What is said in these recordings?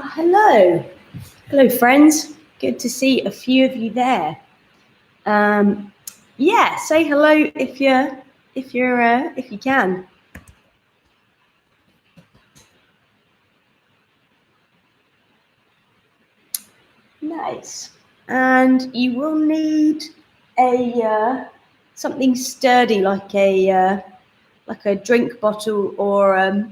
Hello. Hello, friends. Good to see a few of you there. Yeah, say hello if you can. Nice. And you will need a something sturdy like a drink bottle or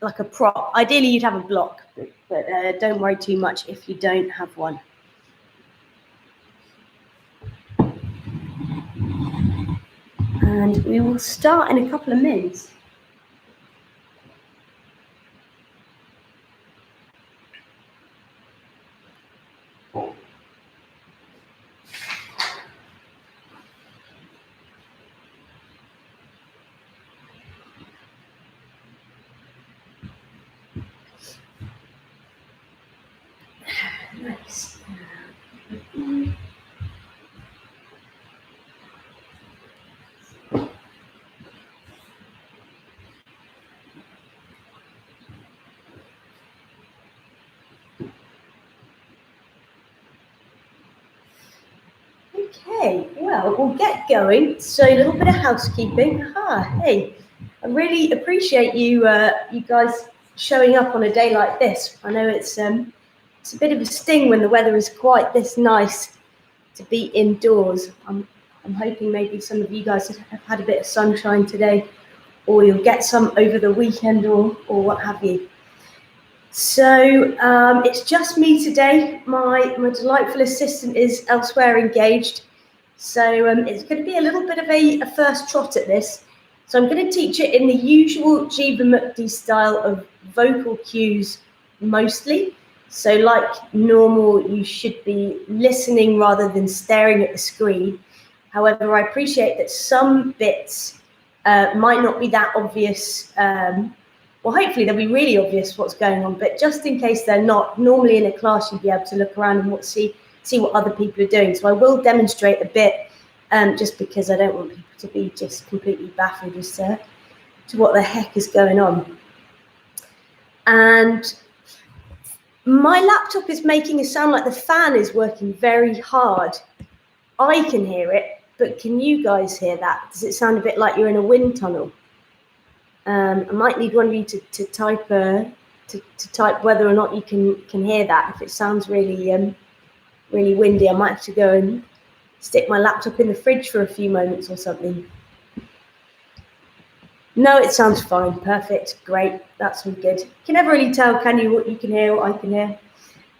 like a prop. Ideally, you'd have a block, but don't worry too much if you don't have one. And we will start in a couple of minutes. Nice. Okay, well, we'll get going. So a little bit of housekeeping. Hey, I really appreciate you guys showing up on a day like this. I know it's a bit of a sting when the weather is quite this nice to be indoors. I'm hoping maybe some of you guys have had a bit of sunshine today, or you'll get some over the weekend or what have you. So it's just me today. My delightful assistant is elsewhere engaged. So it's going to be a little bit of a first trot at this. So I'm going to teach it in the usual Jivamukti style of vocal cues mostly. So like normal, you should be listening rather than staring at the screen. However, I appreciate that some bits might not be that obvious. Well, hopefully they'll be really obvious what's going on, but just in case they're not, normally in a class you'd be able to look around and see what other people are doing. So I will demonstrate a bit, just because I don't want people to be just completely baffled as to what the heck is going on. And my laptop is making a sound like the fan is working very hard. I can hear it, but can you guys hear that? Does it sound a bit like you're in a wind tunnel? I might need one of you to type type whether or not you can hear that. If it sounds really really windy, I might have to go and stick my laptop in the fridge for a few moments or something. No, it sounds fine. Perfect. Great. That's all good. You can never really tell, can you, what you can hear, what I can hear?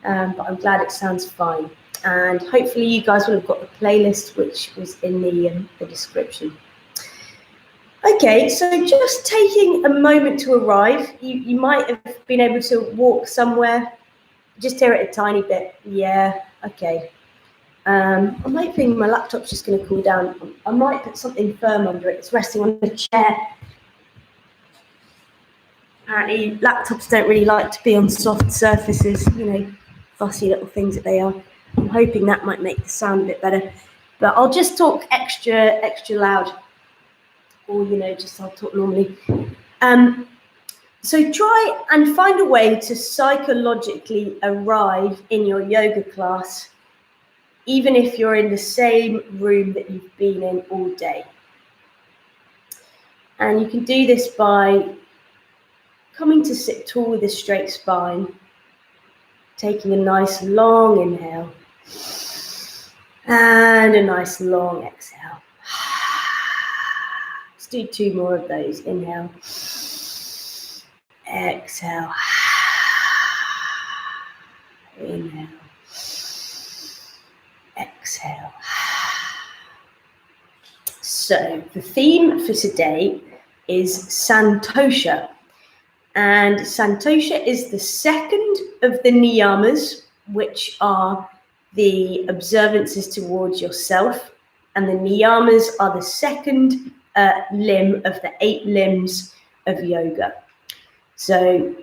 But I'm glad it sounds fine. And hopefully you guys will have got the playlist, which was in the description. Okay, so just taking a moment to arrive. You might have been able to walk somewhere. Just hear it a tiny bit. Yeah, okay. I'm hoping my laptop's just going to cool down. I might put something firm under it. It's resting on the chair. Apparently, laptops don't really like to be on soft surfaces, fussy little things that they are. I'm hoping that might make the sound a bit better. But I'll just talk extra loud. Or, just I'll talk normally. So try and find a way to psychologically arrive in your yoga class, even if you're in the same room that you've been in all day. And you can do this by coming to sit tall with a straight spine, taking a nice long inhale, and a nice long exhale. Let's do 2 more of those. Inhale, exhale, inhale, exhale. So the theme for today is Santosha. And Santosha is the second of the niyamas, which are the observances towards yourself. And the niyamas are the second limb of the 8 limbs of yoga. So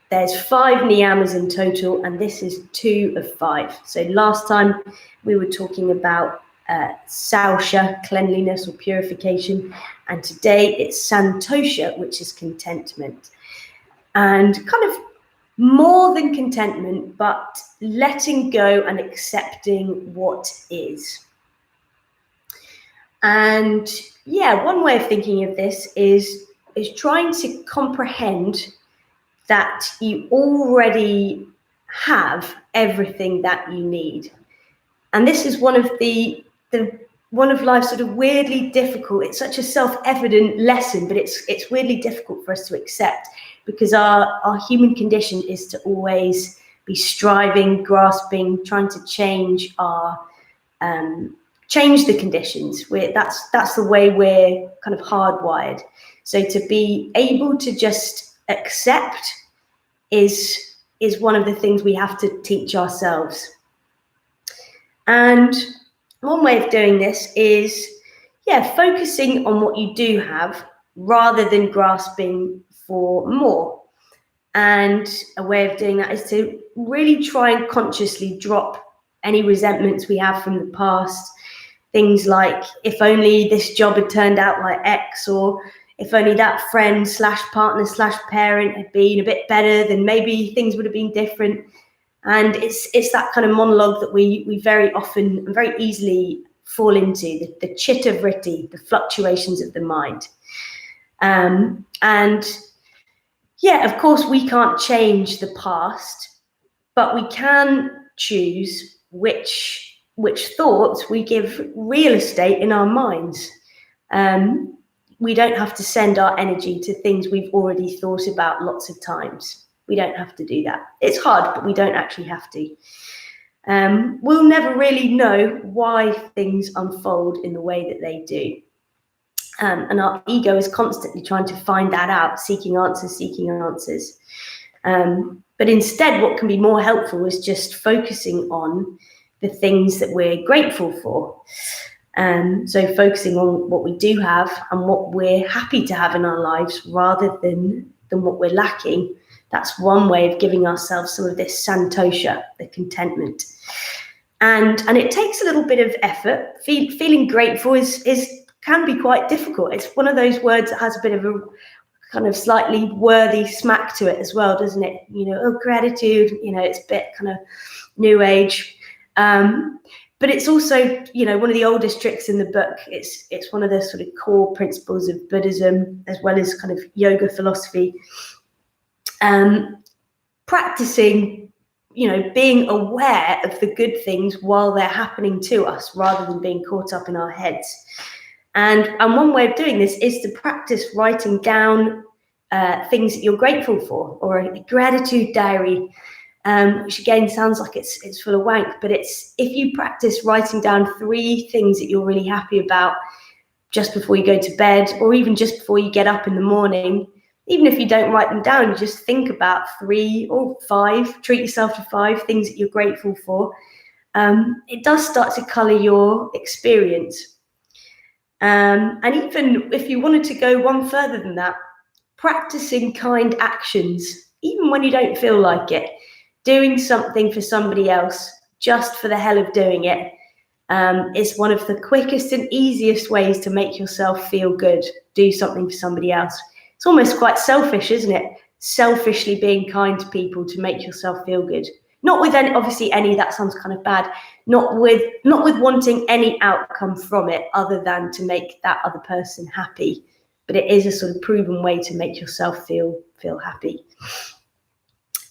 there's 5 niyamas in total, and this is 2 of 5. So last time we were talking about sausha, cleanliness or purification, and today it's santosha, which is contentment. And kind of more than contentment, but letting go and accepting what is. And yeah, one way of thinking of this is trying to comprehend that you already have everything that you need. And this is one of one of life's sort of weirdly difficult, it's such a self-evident lesson, but it's weirdly difficult for us to accept, because our human condition is to always be striving, grasping, trying to change change the conditions. That's the way we're kind of hardwired. So to be able to just accept is one of the things we have to teach ourselves. And one way of doing this is, focusing on what you do have rather than grasping for more. And a way of doing that is to really try and consciously drop any resentments we have from the past. Things like, if only this job had turned out like X, or if only that friend / partner / parent had been a bit better, then maybe things would have been different. And it's that kind of monologue that we very often and very easily fall into, the chitta vritti, the fluctuations of the mind. And yeah, of course, we can't change the past, but we can choose which thoughts we give real estate in our minds. We don't have to send our energy to things we've already thought about lots of times. We don't have to do that. It's hard, but we don't actually have to. We'll never really know why things unfold in the way that they do. And our ego is constantly trying to find that out, seeking answers. But instead, what can be more helpful is just focusing on the things that we're grateful for. So focusing on what we do have and what we're happy to have in our lives rather than what we're lacking. That's one way of giving ourselves some of this santosha, the contentment. And it takes a little bit of effort. Feeling grateful can be quite difficult. It's one of those words that has a bit of a kind of slightly worthy smack to it as well, doesn't it? Gratitude, it's a bit kind of new age. But it's also, one of the oldest tricks in the book. It's one of the sort of core principles of Buddhism, as well as kind of yoga philosophy. Practicing, being aware of the good things while they're happening to us, rather than being caught up in our heads. And one way of doing this is to practice writing down things that you're grateful for, or a gratitude diary, which again sounds like it's full of wank, but it's, if you practice writing down 3 things that you're really happy about just before you go to bed, or even just before you get up in the morning, even if you don't write them down, you just think about 3 or 5, treat yourself to 5 things that you're grateful for. It does start to colour your experience. And even if you wanted to go one further than that, practicing kind actions, even when you don't feel like it, doing something for somebody else just for the hell of doing it, is one of the quickest and easiest ways to make yourself feel good. Do something for somebody else. It's almost quite selfish, isn't it? Selfishly being kind to people to make yourself feel good. Not with any, that sounds kind of bad. Not with wanting any outcome from it other than to make that other person happy. But it is a sort of proven way to make yourself feel happy.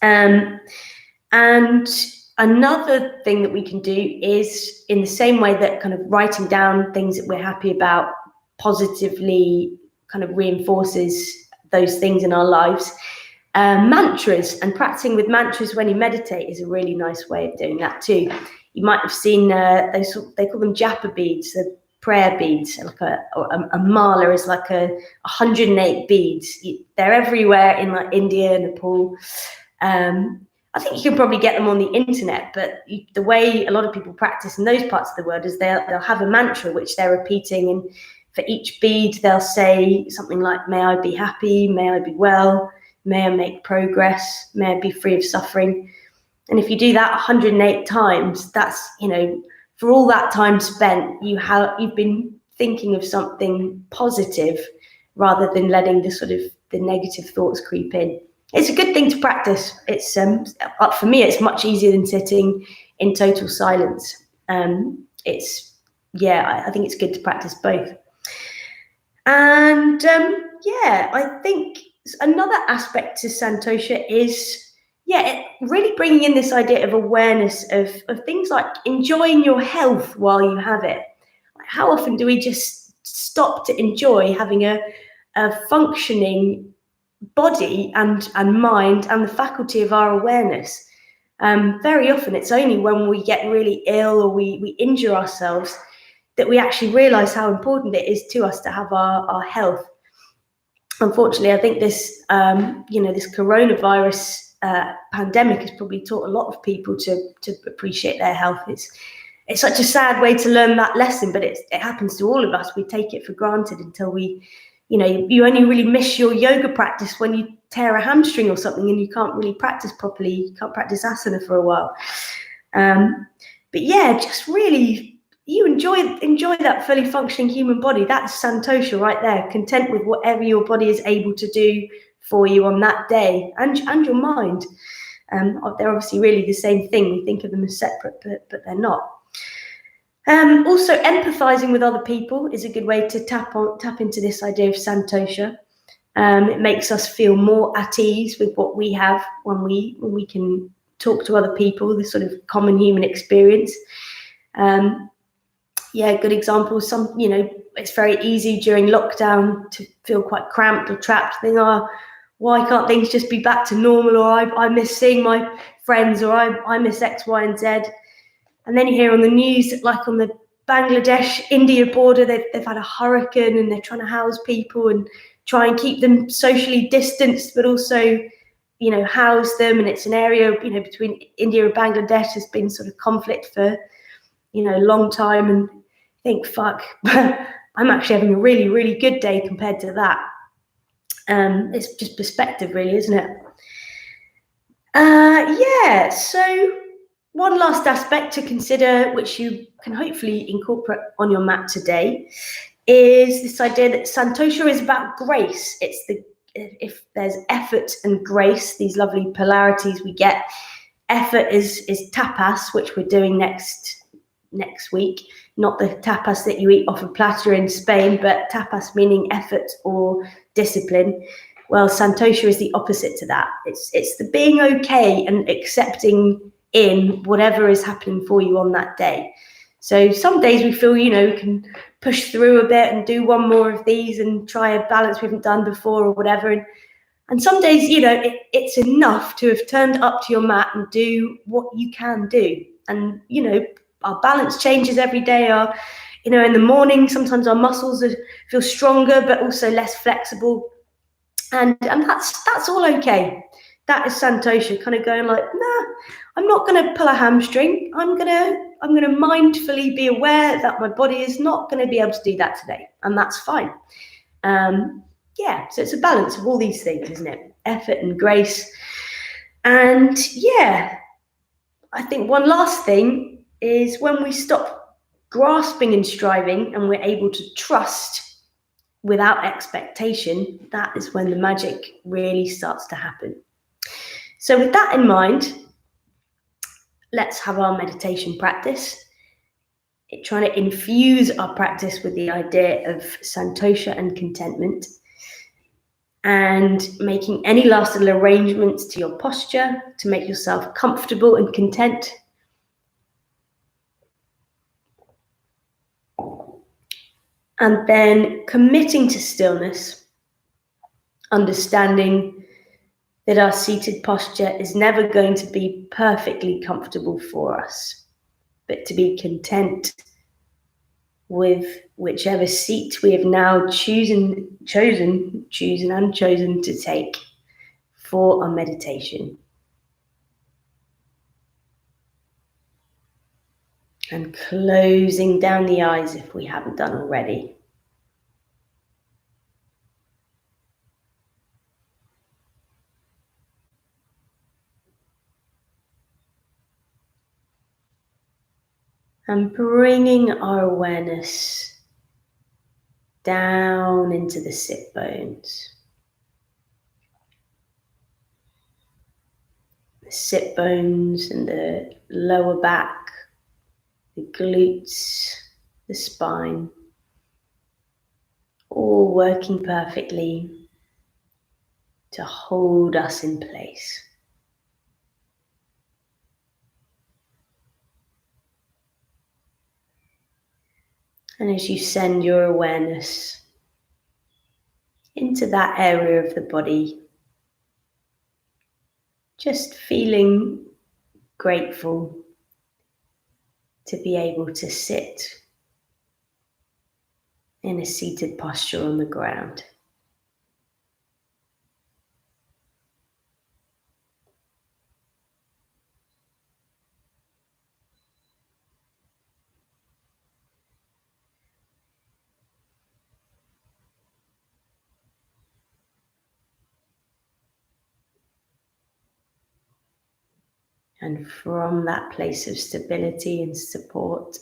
And another thing that we can do is, in the same way that kind of writing down things that we're happy about positively kind of reinforces those things in our lives, mantras, and practicing with mantras when you meditate is a really nice way of doing that too. You might have seen they call them japa beads, the prayer beads. Like a mala is like 108 beads. They're everywhere in like India, Nepal. I think you can probably get them on the internet, but the way a lot of people practice in those parts of the world is they'll have a mantra which they're repeating, and for each bead they'll say something like, may I be happy, may I be well, may I make progress, may I be free of suffering. And if you do that 108 times, that's, for all that time spent, you've been thinking of something positive rather than letting the negative thoughts creep in. it's a good thing to practice. It's for me, it's much easier than sitting in total silence. I think it's good to practice both. And I think another aspect to Santosha is really bringing in this idea of awareness of things like enjoying your health while you have it. How often do we just stop to enjoy having a functioning body and mind and the faculty of our awareness? Very often it's only when we get really ill or we injure ourselves that we actually realize how important it is to us to have our health. Unfortunately, I think this this coronavirus pandemic has probably taught a lot of people to appreciate their health. It's such a sad way to learn that lesson, but it happens to all of us. We take it for granted until you only really miss your yoga practice when you tear a hamstring or something and you can't really practice properly. You can't practice asana for a while. But yeah, just really, you enjoy that fully functioning human body. That's Santosha right there, content with whatever your body is able to do for you on that day, and your mind. They're obviously really the same thing. We think of them as separate, but they're not. Also, empathizing with other people is a good way to tap into this idea of Santosha. It makes us feel more at ease with what we have when we can talk to other people, the sort of common human experience. Good example. It's very easy during lockdown to feel quite cramped or trapped. Think, why can't things just be back to normal? Or I miss seeing my friends, or I miss X, Y, and Z. And then you hear on the news that, like on the Bangladesh-India border, they've had a hurricane and they're trying to house people and try and keep them socially distanced, but also, house them. And it's an area, between India and Bangladesh has been sort of conflict for, a long time. And think, fuck, I'm actually having a really, really good day compared to that. It's just perspective, really, isn't it? So one last aspect to consider, which you can hopefully incorporate on your mat today, is this idea that Santosha is about grace. If there's effort and grace, these lovely polarities we get. Effort is tapas, which we're doing next week. Not the tapas that you eat off a platter in Spain, but tapas meaning effort or discipline. Well, Santosha is the opposite to that. It's the being okay and accepting in whatever is happening for you on that day. So some days we feel, we can push through a bit and do one more of these and try a balance we haven't done before or whatever. And some days, it's enough to have turned up to your mat and do what you can do. And, our balance changes every day. In the morning, sometimes our muscles feel stronger, but also less flexible. And that's all okay. That is Santosha, kind of going like, nah, I'm not going to pull a hamstring. I'm going to mindfully be aware that my body is not going to be able to do that today. And that's fine. So it's a balance of all these things, isn't it? Effort and grace. And I think one last thing is when we stop grasping and striving and we're able to trust without expectation, that is when the magic really starts to happen. So with that in mind, let's have our meditation practice. Trying to infuse our practice with the idea of Santosha and contentment, and making any last little arrangements to your posture to make yourself comfortable and content. And then committing to stillness, understanding that our seated posture is never going to be perfectly comfortable for us, but to be content with whichever seat we have now chosen to take for our meditation. And closing down the eyes if we haven't done already. And bringing our awareness down into the sit bones. the sit bones and the lower back, the glutes, the spine, all working perfectly to hold us in place. And as you send your awareness into that area of the body, just feeling grateful to be able to sit in a seated posture on the ground. And from that place of stability and support,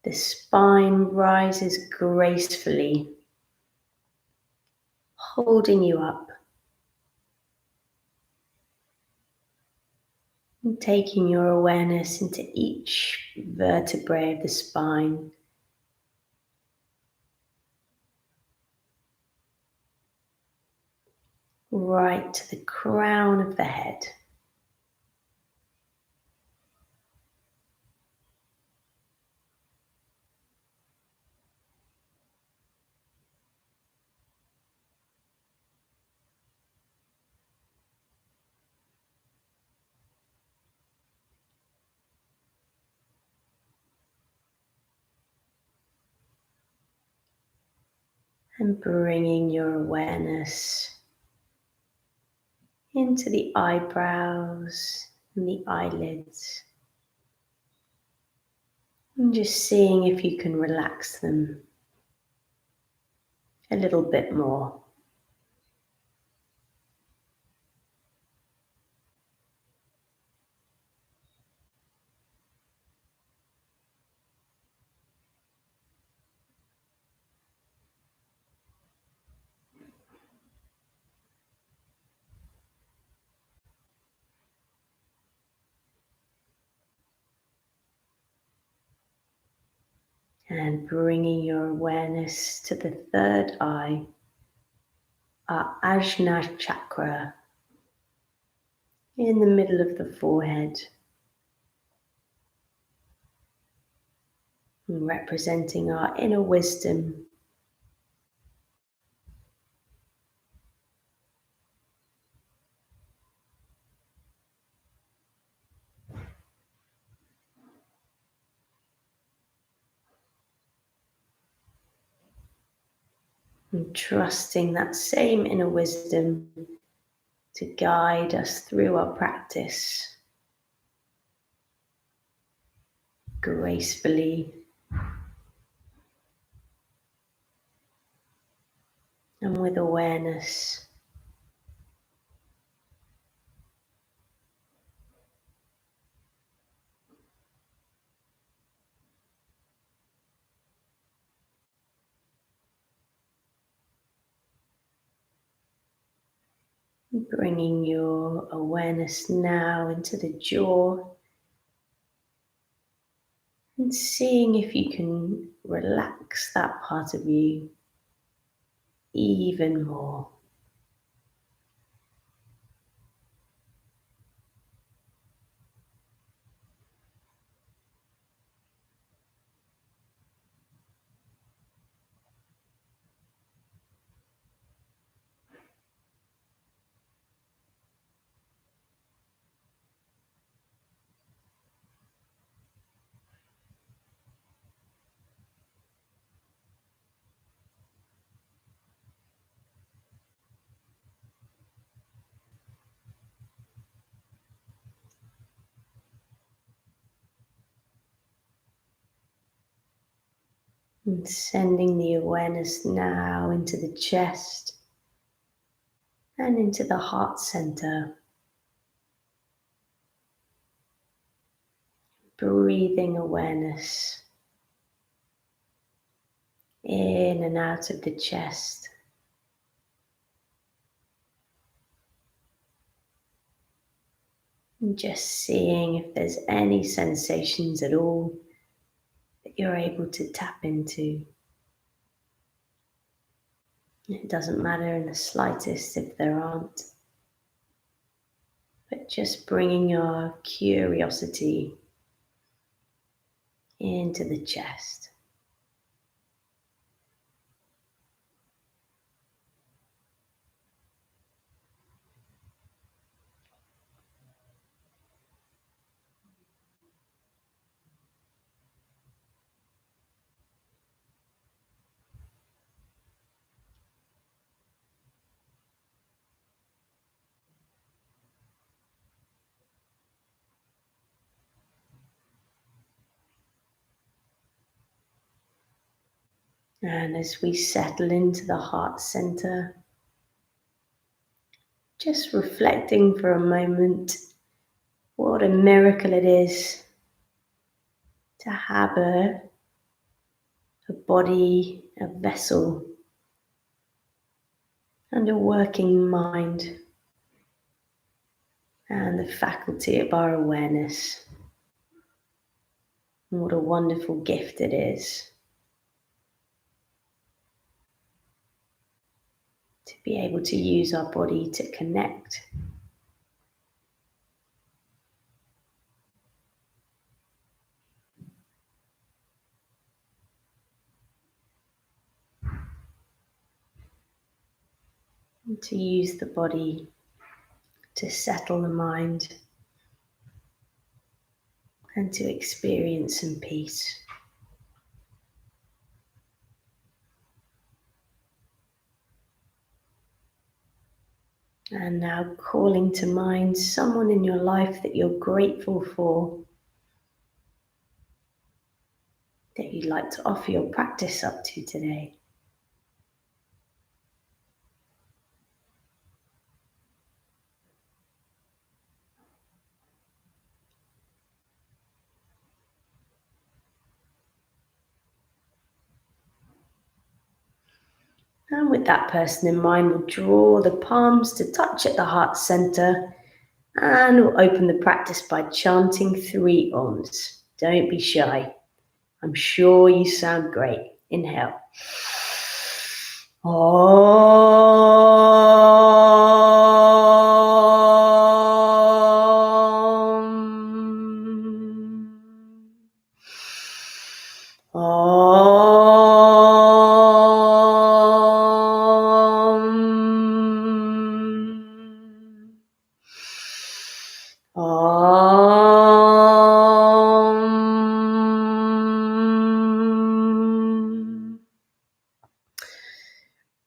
the spine rises gracefully, holding you up and taking your awareness into each vertebrae of the spine. Right to the crown of the head. And bringing your awareness into the eyebrows and the eyelids. And just seeing if you can relax them a little bit more. And bringing your awareness to the third eye, our Ajna chakra, in the middle of the forehead, representing our inner wisdom. And trusting that same inner wisdom to guide us through our practice gracefully and with awareness. Bringing your awareness now into the jaw and seeing if you can relax that part of you even more. And sending the awareness now into the chest and into the heart center. Breathing awareness in and out of the chest. And just seeing if there's any sensations at all that you're able to tap into. It doesn't matter in the slightest if there aren't, but just bringing your curiosity into the chest. And as we settle into the heart center, just reflecting for a moment what a miracle it is to have a body, a vessel, and a working mind, and the faculty of our awareness. And what a wonderful gift it is to be able to use our body to connect. And to use the body to settle the mind and to experience some peace. And now calling to mind someone in your life that you're grateful for, that you'd like to offer your practice up to today. And with that person in mind, we'll draw the palms to touch at the heart center, and we'll open the practice by chanting 3 Oms. Don't be shy. I'm sure you sound great. Inhale.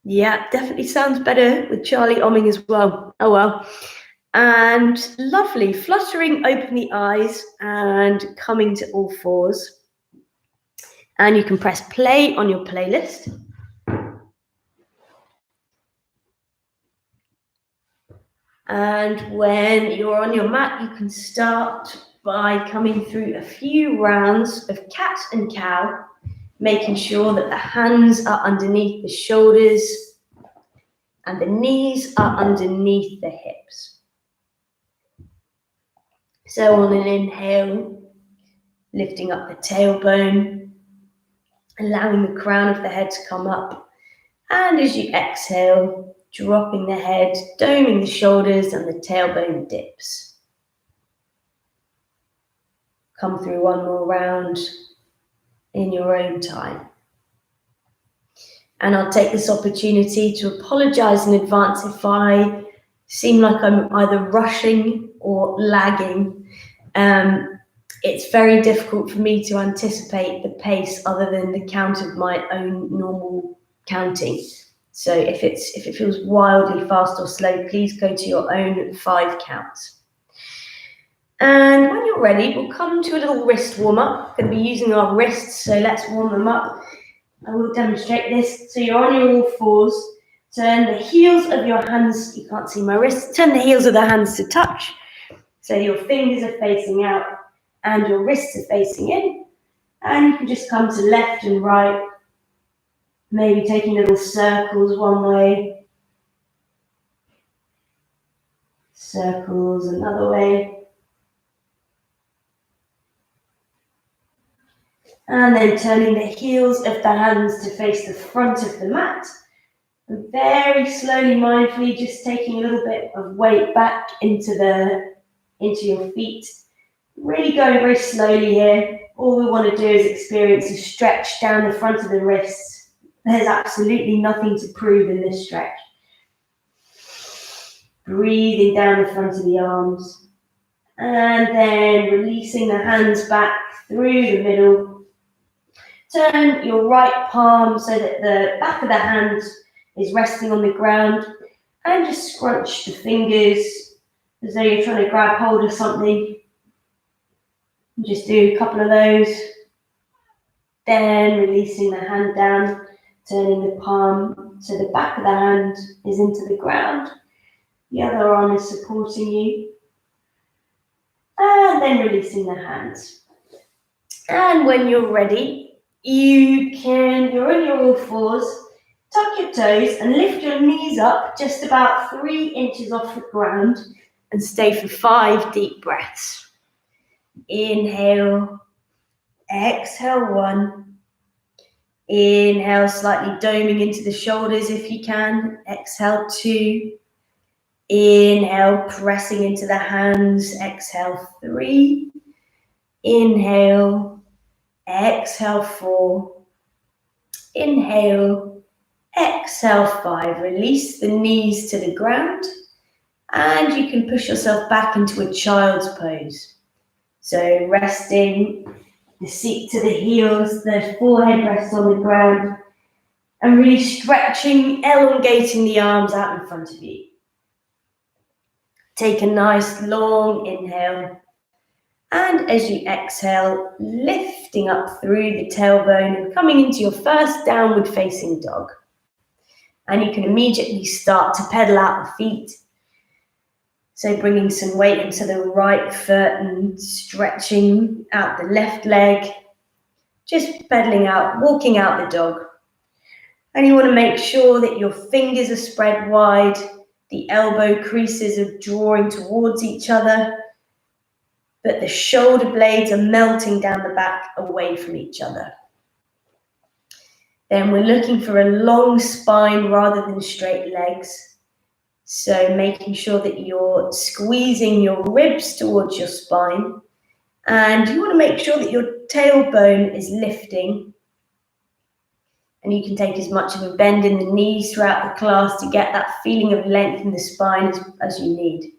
Yeah, definitely sounds better with Charlie Omming as well. Oh well. And lovely, fluttering open the eyes and coming to all fours. And you can press play on your playlist. And when you're on your mat, you can start by coming through a few rounds of cat and cow, making sure that the hands are underneath the shoulders and the knees are underneath the hips. So on an inhale, lifting up the tailbone, allowing the crown of the head to come up. And as you exhale, dropping the head, doming the shoulders, and the tailbone dips. Come through one more round in your own time. And I'll take this opportunity to apologize in advance if I seem like I'm either rushing or lagging. It's very difficult for me to anticipate the pace other than the count of my own normal counting. So if it feels wildly fast or slow, please go to your own 5 counts. And when you're ready, we'll come to a little wrist warm up. We're going to be using our wrists, so let's warm them up. I will demonstrate this. So you're on your all fours. Turn the heels of your hands, you can't see my wrists, turn the heels of the hands to touch. So your fingers are facing out and your wrists are facing in. And you can just come to left and right, maybe taking little circles one way, circles another way. And then turning the heels of the hands to face the front of the mat. And very slowly, mindfully, just taking a little bit of weight back into your feet. Really going very slowly here. All we want to do is experience a stretch down the front of the wrists. There's absolutely nothing to prove in this stretch. Breathing down the front of the arms. And then releasing the hands back through the middle. Turn your right palm so that the back of the hand is resting on the ground, and just scrunch the fingers as though you're trying to grab hold of something. Just do a couple of those. Then releasing the hand down, turning the palm so the back of the hand is into the ground. The other arm is supporting you. And then releasing the hands. And when you're ready, you're on your all fours, tuck your toes and lift your knees up just about 3 inches off the ground and stay for 5 deep breaths. Inhale, exhale 1. Inhale, slightly doming into the shoulders if you can. Exhale 2. Inhale, pressing into the hands. Exhale 3. Inhale. Exhale 4. Inhale. Exhale 5. Release the knees to the ground. And you can push yourself back into a child's pose. So resting the seat to the heels, the forehead rests on the ground. And really stretching, elongating the arms out in front of you. Take a nice long inhale. And as you exhale, lifting up through the tailbone and coming into your first downward facing dog. And you can immediately start to pedal out the feet. So bringing some weight into the right foot and stretching out the left leg. Just pedaling out, walking out the dog. And you want to make sure that your fingers are spread wide. The elbow creases are drawing towards each other. But the shoulder blades are melting down the back away from each other. Then we're looking for a long spine rather than straight legs. So making sure that you're squeezing your ribs towards your spine. And you want to make sure that your tailbone is lifting. And you can take as much of a bend in the knees throughout the class to get that feeling of length in the spine as you need.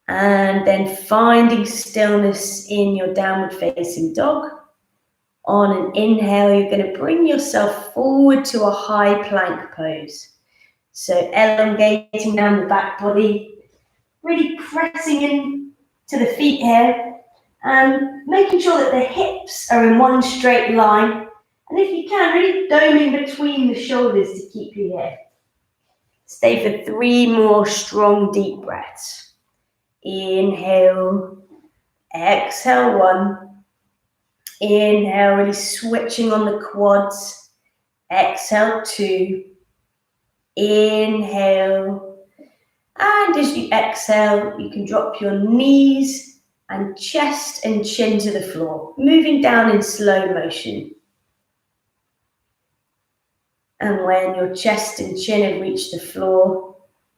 And then finding stillness in your downward facing dog. On an inhale, you're going to bring yourself forward to a high plank pose. So elongating down the back body, really pressing in to the feet here and making sure that the hips are in one straight line. And if you can, really doming between the shoulders to keep you here. Stay for 3 more strong deep breaths. Inhale, exhale 1. Inhale, really switching on the quads. Exhale 2. Inhale. And as you exhale, you can drop your knees and chest and chin to the floor, moving down in slow motion. And when your chest and chin have reached the floor,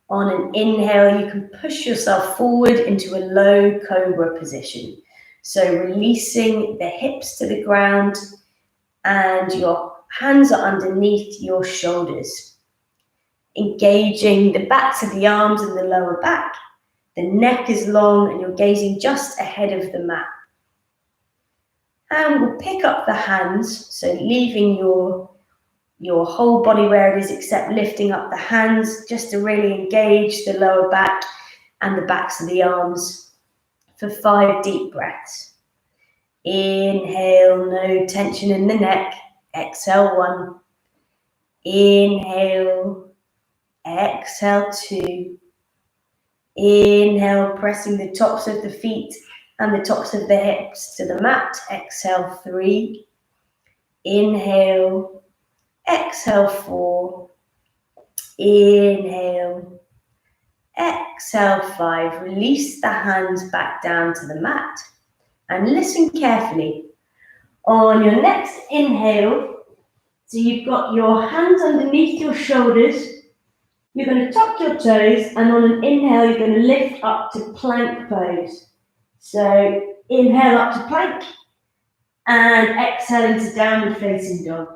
on an inhale, you can push yourself forward into a low cobra position. So releasing the hips to the ground and your hands are underneath your shoulders. Engaging the backs of the arms and the lower back. The neck is long and you're gazing just ahead of the mat. And we'll pick up the hands, so leaving your whole body where it is except lifting up the hands just to really engage the lower back and the backs of the arms for 5 deep breaths. Inhale, no tension in the neck. Exhale 1. Inhale, exhale 2. Inhale, pressing the tops of the feet and the tops of the hips to the mat. Exhale 3. Inhale. Exhale 4. Inhale. Exhale 5. Release the hands back down to the mat. And listen carefully. On your next inhale, so you've got your hands underneath your shoulders, you're going to tuck your toes, and on an inhale, you're going to lift up to plank pose. So inhale up to plank, and exhale into downward facing dog.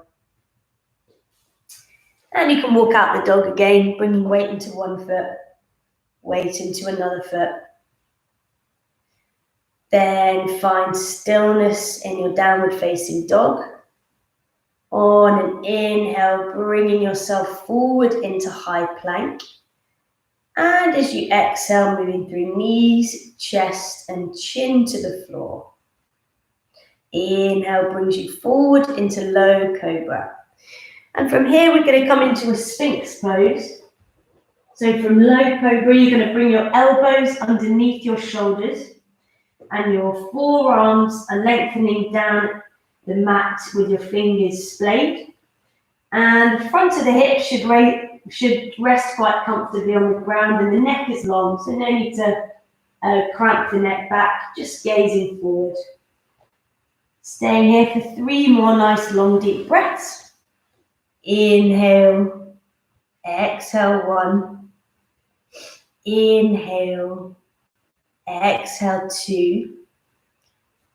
And you can walk out the dog again, bringing weight into one foot, weight into another foot. Then find stillness in your downward facing dog. On an inhale, bringing yourself forward into high plank. And as you exhale, moving through knees, chest, and chin to the floor. Inhale brings you forward into low cobra. And from here, we're going to come into a sphinx pose. So from low cobra, you're going to bring your elbows underneath your shoulders and your forearms are lengthening down the mat with your fingers splayed. And the front of the hips should rest quite comfortably on the ground, and the neck is long, so no need to crank the neck back, just gazing forward. Staying here for 3 more nice long deep breaths. Inhale, exhale 1. Inhale, exhale 2.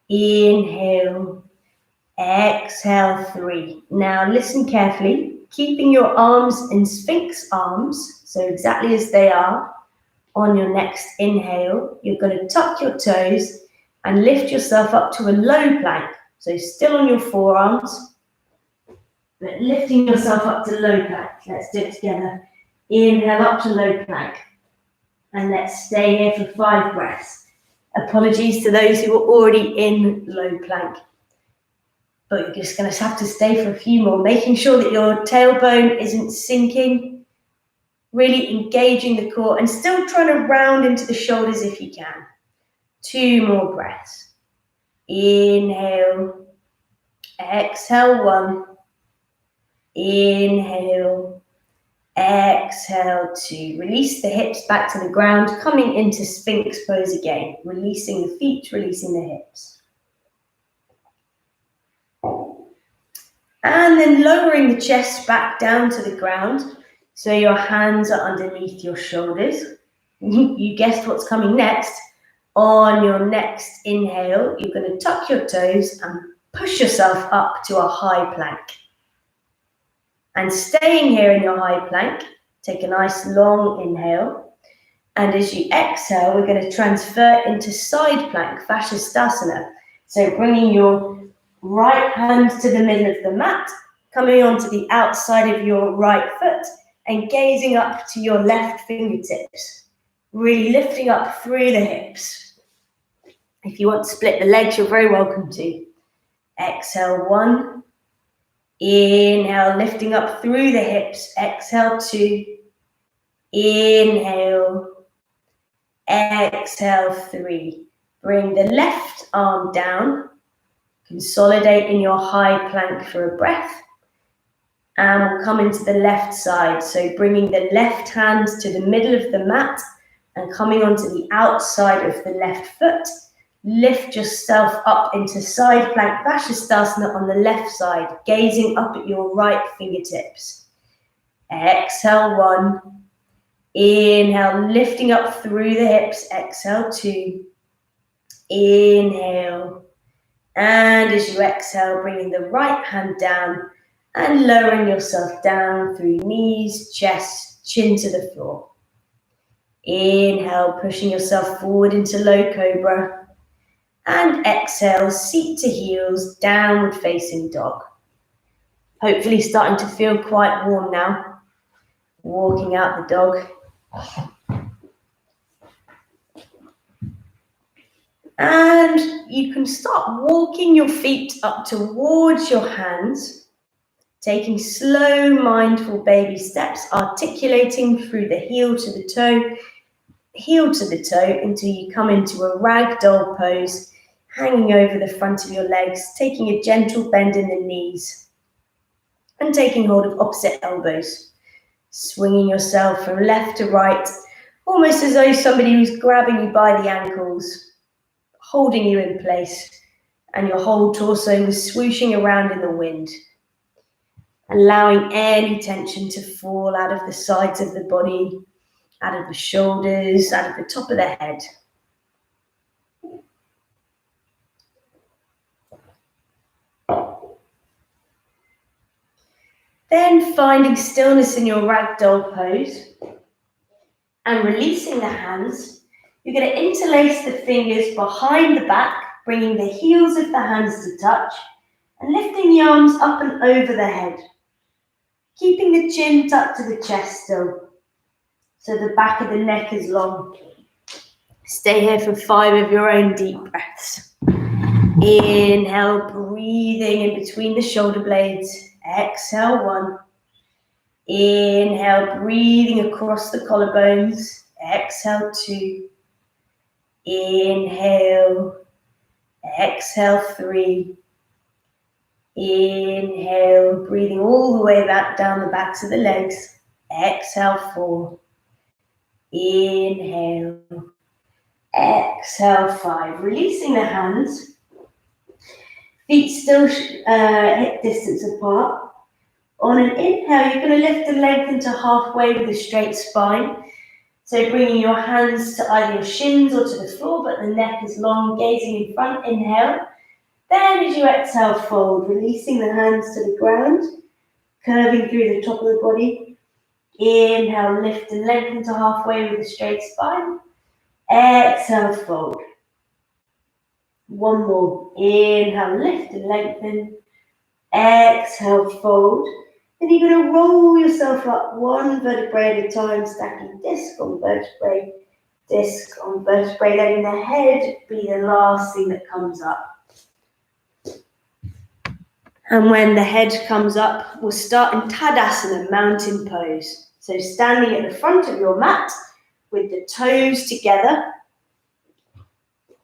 Inhale, exhale 3. Now listen carefully, keeping your arms in sphinx arms, so exactly as they are. On your next inhale, you're going to tuck your toes and lift yourself up to a low plank. So still on your forearms, but lifting yourself up to low plank. Let's do it together. Inhale up to low plank. And let's stay here for 5 breaths. Apologies to those who are already in low plank. But you're just going to have to stay for a few more, making sure that your tailbone isn't sinking, really engaging the core and still trying to round into the shoulders if you can. 2 more breaths. Inhale, exhale 1. Inhale, exhale 2. Release the hips back to the ground, coming into sphinx pose again, releasing the feet, releasing the hips. And then lowering the chest back down to the ground, so your hands are underneath your shoulders. You guessed what's coming next. On your next inhale, you're going to tuck your toes and push yourself up to a high plank. And staying here in your high plank, take a nice long inhale. And as you exhale, we're going to transfer into side plank, Fascisthasana. So bringing your right hand to the middle of the mat, coming onto the outside of your right foot and gazing up to your left fingertips. Really lifting up through the hips. If you want to split the legs, you're very welcome to. Exhale 1. Inhale, lifting up through the hips. Exhale 2. Inhale. Exhale 3. Bring the left arm down. Consolidate in your high plank for a breath. And we'll come into the left side. So bringing the left hand to the middle of the mat and coming onto the outside of the left foot. Lift yourself up into side plank Fascisthasana on the left side, gazing up at your right fingertips. Exhale 1. Inhale, lifting up through the hips. Exhale 2. Inhale. And as you exhale, bringing the right hand down and lowering yourself down through knees, chest, chin to the floor. Inhale, pushing yourself forward into low cobra. And exhale, seat to heels, downward facing dog. Hopefully starting to feel quite warm now. Walking out the dog. And you can start walking your feet up towards your hands, taking slow, mindful baby steps, articulating through the heel to the toe until you come into a ragdoll pose, hanging over the front of your legs, taking a gentle bend in the knees and taking hold of opposite elbows, swinging yourself from left to right, almost as though somebody was grabbing you by the ankles, holding you in place, and your whole torso was swooshing around in the wind, allowing any tension to fall out of the sides of the body, out of the shoulders, out of the top of the head. Then finding stillness in your ragdoll pose and releasing the hands, you're going to interlace the fingers behind the back, bringing the heels of the hands to touch and lifting the arms up and over the head, keeping the chin tucked to the chest still, so the back of the neck is long. Stay here for 5 of your own deep breaths. Inhale, breathing in between the shoulder blades. Exhale, 1. Inhale, breathing across the collarbones. Exhale, 2. Inhale. Exhale, 3. Inhale, breathing all the way back down the backs of the legs. Exhale, 4. Inhale. Exhale, 5. Releasing the hands. Feet still hip distance apart. On an inhale, you're going to lift and lengthen to halfway with a straight spine. So bringing your hands to either your shins or to the floor, but the neck is long, gazing in front. Inhale. Then as you exhale, fold, releasing the hands to the ground, curving through the top of the body. Inhale, lift and lengthen to halfway with a straight spine. Exhale, fold. 1 more. Inhale, lift and lengthen. Exhale, fold. Then you're going to roll yourself up 1 vertebrae at a time, stacking disc on vertebrae, disc on vertebrae, letting the head be the last thing that comes up. And when the head comes up, we'll start in Tadasana, mountain pose. So standing at the front of your mat with the toes together,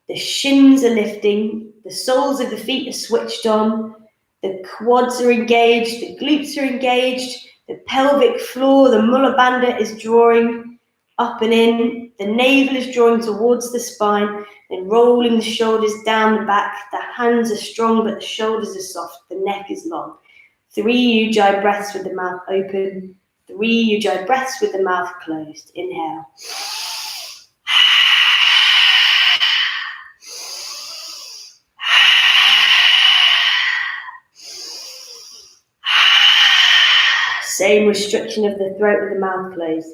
the shins are lifting, the soles of the feet are switched on, the quads are engaged, the glutes are engaged, the pelvic floor, the Mula Bandha is drawing up and in, the navel is drawing towards the spine, then rolling the shoulders down the back. The hands are strong, but the shoulders are soft, the neck is long. 3 Ujjayi breaths with the mouth open, 3 Ujjayi breaths with the mouth closed. Inhale. Same restriction of the throat with the mouth closed.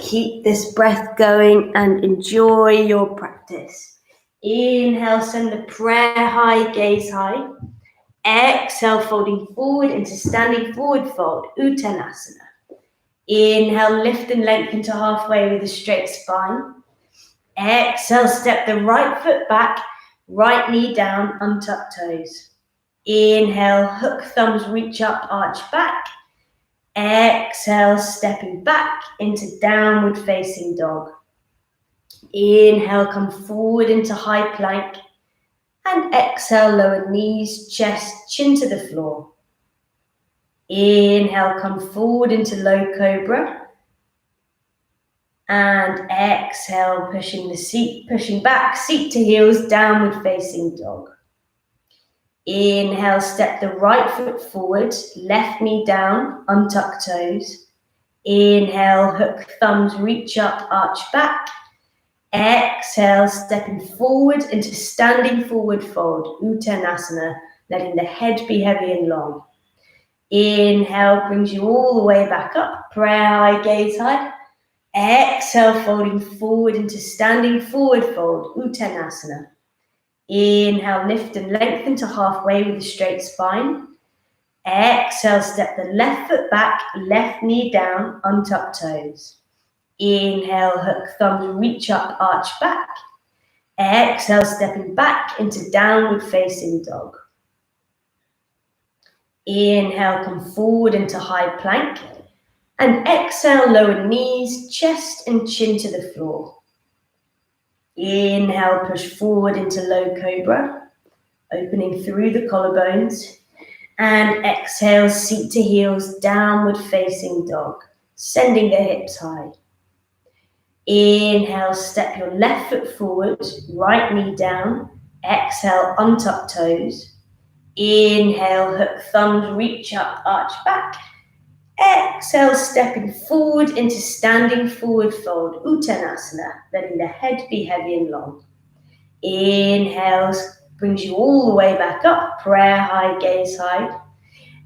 Keep this breath going and enjoy your practice. Inhale, send the prayer high, gaze high. Exhale, folding forward into standing forward fold, Uttanasana. Inhale, lift and lengthen to halfway with a straight spine. Exhale, step the right foot back, right knee down, untuck toes. Inhale, hook thumbs, reach up, arch back. Exhale, stepping back into downward facing dog. Inhale, come forward into high plank. And exhale, lower knees, chest, chin to the floor. Inhale, come forward into low cobra. And exhale, pushing back, seat to heels, downward facing dog. Inhale, step the right foot forward, left knee down, untuck toes. Inhale, hook thumbs, reach up, arch back. Exhale, stepping forward into standing forward fold, Uttanasana, letting the head be heavy and long. Inhale brings you all the way back up, prayer high, gaze high. Exhale, folding forward into standing forward fold, Uttanasana. Inhale, lift and lengthen to halfway with a straight spine. Exhale, step the left foot back, left knee down, untuck toes. Inhale, hook thumbs, reach up, arch back. Exhale, stepping back into downward facing dog. Inhale, come forward into high plank. And exhale, lower knees, chest and chin to the floor. Inhale, push forward into low cobra, opening through the collarbones. And exhale, seat to heels, downward facing dog, sending the hips high. Inhale, step your left foot forward, right knee down. Exhale, untuck toes. Inhale, hook thumbs, reach up, arch back. Exhale, stepping forward into standing forward fold, Uttanasana, letting the head be heavy and long. Inhale, brings you all the way back up, prayer high, gaze high.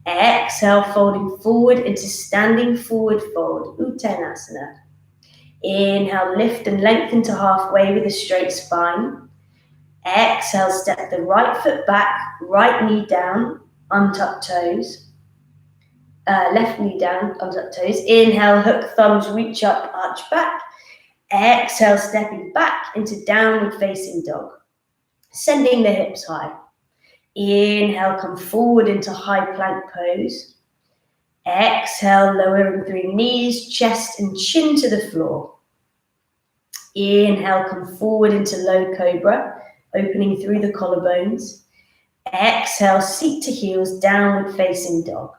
Exhale, folding forward into standing forward fold, Uttanasana. Inhale, lift and lengthen to halfway with a straight spine. Exhale, step the right foot back, right knee down, untuck toes. Left knee down, untuck toes. Inhale, hook thumbs, reach up, arch back. Exhale, stepping back into downward facing dog. Sending the hips high. Inhale, come forward into high plank pose. Exhale, lowering through knees, chest and chin to the floor. Inhale, come forward into low cobra, opening through the collarbones. Exhale, seat to heels, downward facing dog.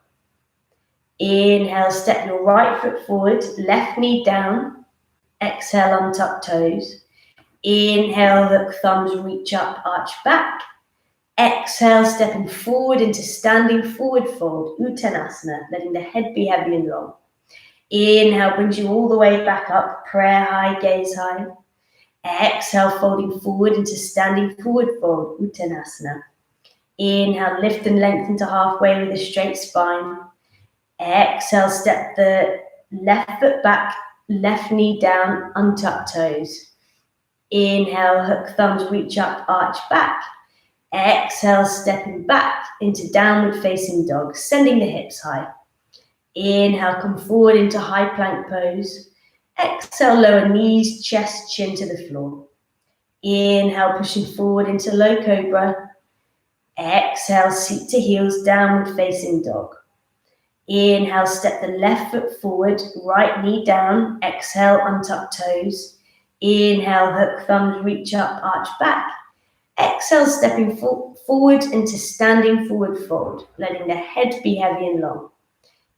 Inhale, step your right foot forward, left knee down. Exhale, untuck toes. Inhale, hook thumbs, reach up, arch back. Exhale, stepping forward into standing forward fold, Uttanasana, letting the head be heavy and long. Inhale, brings you all the way back up, prayer high, gaze high. Exhale, folding forward into standing forward fold, Uttanasana. Inhale, lift and lengthen to halfway with a straight spine. Exhale, step the left foot back, left knee down, untuck toes. Inhale, hook thumbs, reach up, arch back. Exhale, stepping back into downward facing dog, sending the hips high. Inhale, come forward into high plank pose. Exhale, lower knees, chest, chin to the floor. Inhale, pushing forward into low cobra. Exhale, seat to heels, downward facing dog. Inhale, step the left foot forward, right knee down. Exhale, untuck toes. Inhale, hook thumbs, reach up, arch back. Exhale, stepping forward into standing forward fold, letting the head be heavy and long.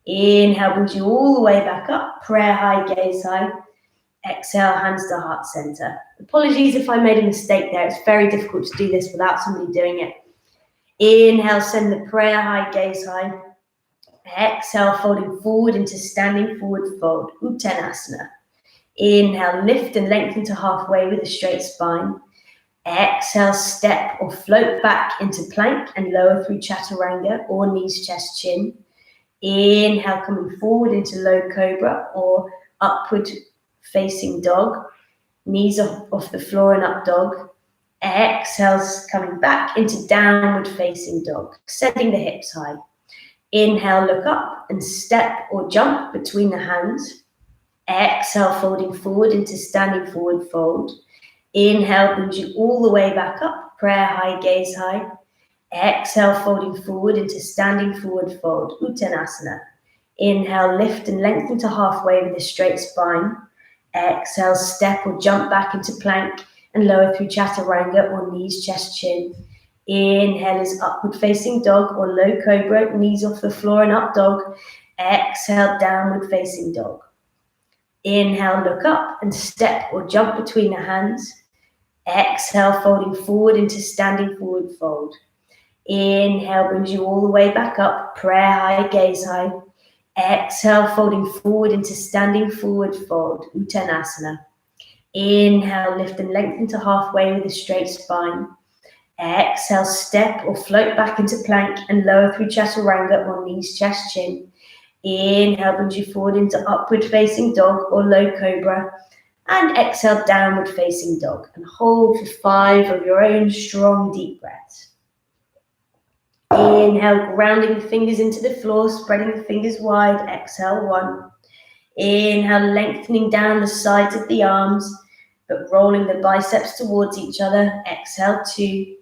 Inhale, brings you all the way back up, prayer high, gaze high. Exhale, hands to heart center. Apologies if I made a mistake there. It's very difficult to do this without somebody doing it. Inhale, send the prayer high, gaze high. Exhale, folding forward into standing forward fold, Uttanasana. Inhale, lift and lengthen to halfway with a straight spine. Exhale, step or float back into plank and lower through chaturanga or knees, chest, chin. Inhale, coming forward into low cobra or upward facing dog. Knees off the floor and up dog. Exhale, coming back into downward facing dog, sending the hips high. Inhale, look up and step or jump between the hands. Exhale, folding forward into standing forward fold. Inhale, brings you all the way back up, prayer high, gaze high. Exhale, folding forward into standing forward fold, Uttanasana. Inhale, lift and lengthen to halfway with a straight spine. Exhale, step or jump back into plank and lower through chaturanga or knees, chest, chin. Inhale is upward facing dog or low cobra, knees off the floor and up dog. Exhale, downward facing dog. Inhale, look up and step or jump between the hands. Exhale, folding forward into standing forward fold. Inhale, brings you all the way back up, prayer high, gaze high. Exhale, folding forward into standing forward fold, Uttanasana. Inhale, lift and lengthen to halfway with a straight spine. Exhale, step or float back into plank and lower through chaturanga or knees, chest, chin. Inhale, brings you forward into upward facing dog or low cobra. And exhale, downward facing dog. And hold for 5 of your own strong deep breaths. Inhale, grounding the fingers into the floor, spreading the fingers wide. Exhale, 1. Inhale, lengthening down the sides of the arms, but rolling the biceps towards each other. Exhale, 2.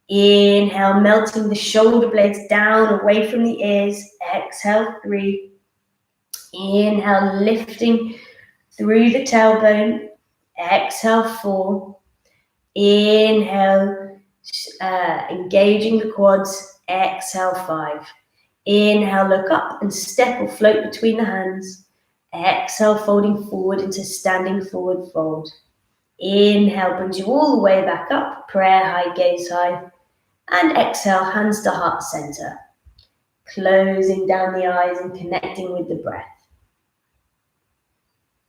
Inhale, melting the shoulder blades down away from the ears. Exhale, 3. Inhale, lifting through the tailbone. Exhale, 4. Inhale, engaging the quads. Exhale, 5. Inhale, look up and step or float between the hands. Exhale, folding forward into standing forward fold. Inhale brings you all the way back up, prayer high, gaze high. And exhale, hands to heart center. Closing down the eyes and connecting with the breath.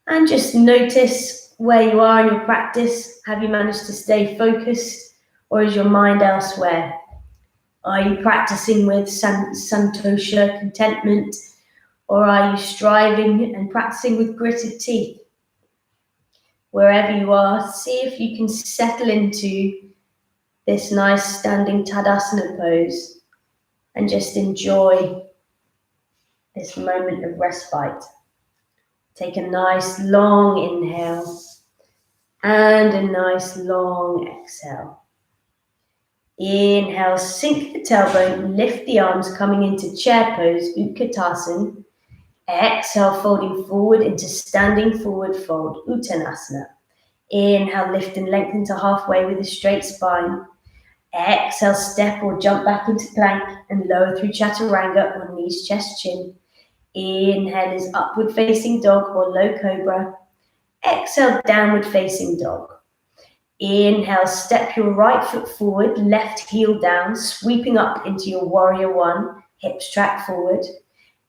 And just notice where you are in your practice. Have you managed to stay focused, or is your mind elsewhere? Are you practicing with santosha, contentment, or are you striving and practicing with gritted teeth? Wherever you are, see if you can settle into this nice standing Tadasana pose and just enjoy this moment of respite. Take a nice long inhale and a nice long exhale. Inhale, sink the tailbone, lift the arms, coming into chair pose, Utkatasana. Exhale, folding forward into standing forward fold, Uttanasana. Inhale, lift and lengthen to halfway with a straight spine. Exhale, step or jump back into plank and lower through chaturanga on knees, chest, chin. Inhale is upward facing dog or low cobra. Exhale, downward facing dog. Inhale, step your right foot forward, left heel down, sweeping up into your warrior one, hips track forward.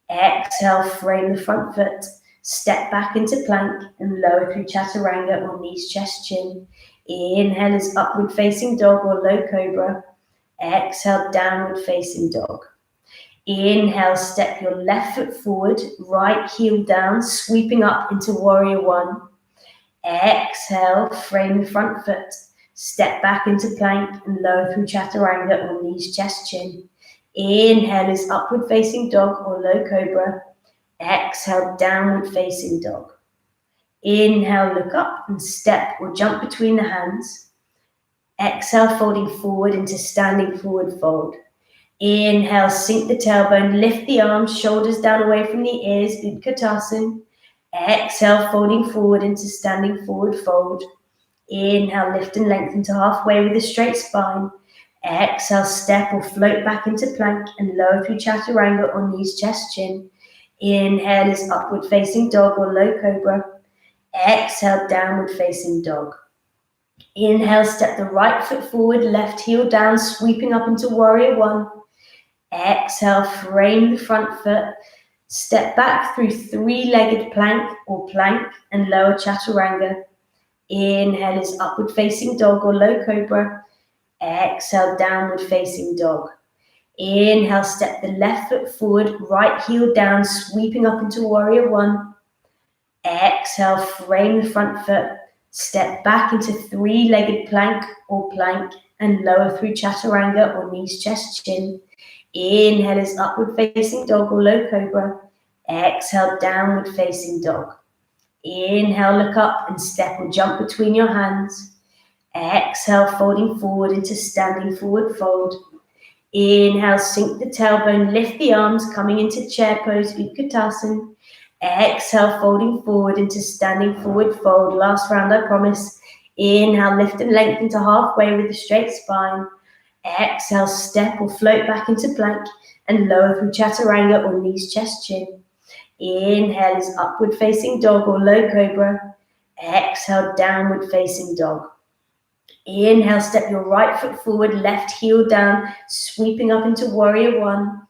Exhale, frame the front foot, step back into plank and lower through chaturanga on knees, chest, chin. Inhale is upward facing dog or low cobra. Exhale, downward facing dog. Inhale, step your left foot forward, right heel down, sweeping up into warrior one. Exhale, frame the front foot, step back into plank and lower through chaturanga on knees, chest, chin. Inhale is upward facing dog or low cobra. Exhale, downward facing dog. Inhale, look up and step or jump between the hands. Exhale, folding forward into standing forward fold. Inhale, sink the tailbone, lift the arms, shoulders down away from the ears, Utkatasana. Exhale, folding forward into standing forward fold. Inhale, lift and lengthen to halfway with a straight spine. Exhale, step or float back into plank and lower through chaturanga on knees, chest, chin. Inhale is upward facing dog or low cobra. Exhale, downward facing dog. Inhale, step the right foot forward, left heel down, sweeping up into warrior one. Exhale, frame the front foot. Step back through three-legged plank or plank and lower chaturanga. Inhale is upward facing dog or low cobra. Exhale, downward facing dog. Inhale, step the left foot forward, right heel down, sweeping up into warrior one. Exhale, frame the front foot. Step back into three-legged plank or plank and lower through chaturanga or knees, chest, chin. Inhale is upward facing dog or low cobra. Exhale, downward facing dog. Inhale, look up and step or jump between your hands. Exhale, folding forward into standing forward fold. Inhale, sink the tailbone, lift the arms, coming into chair pose, Utkatasana. Exhale, folding forward into standing forward fold. Last round, I promise. Inhale, lift and lengthen to halfway with a straight spine. Exhale, step or float back into plank and lower through chaturanga or knees, chest, chin. Inhale is upward facing dog or low cobra. Exhale, downward facing dog. Inhale, step your right foot forward, left heel down, sweeping up into warrior one.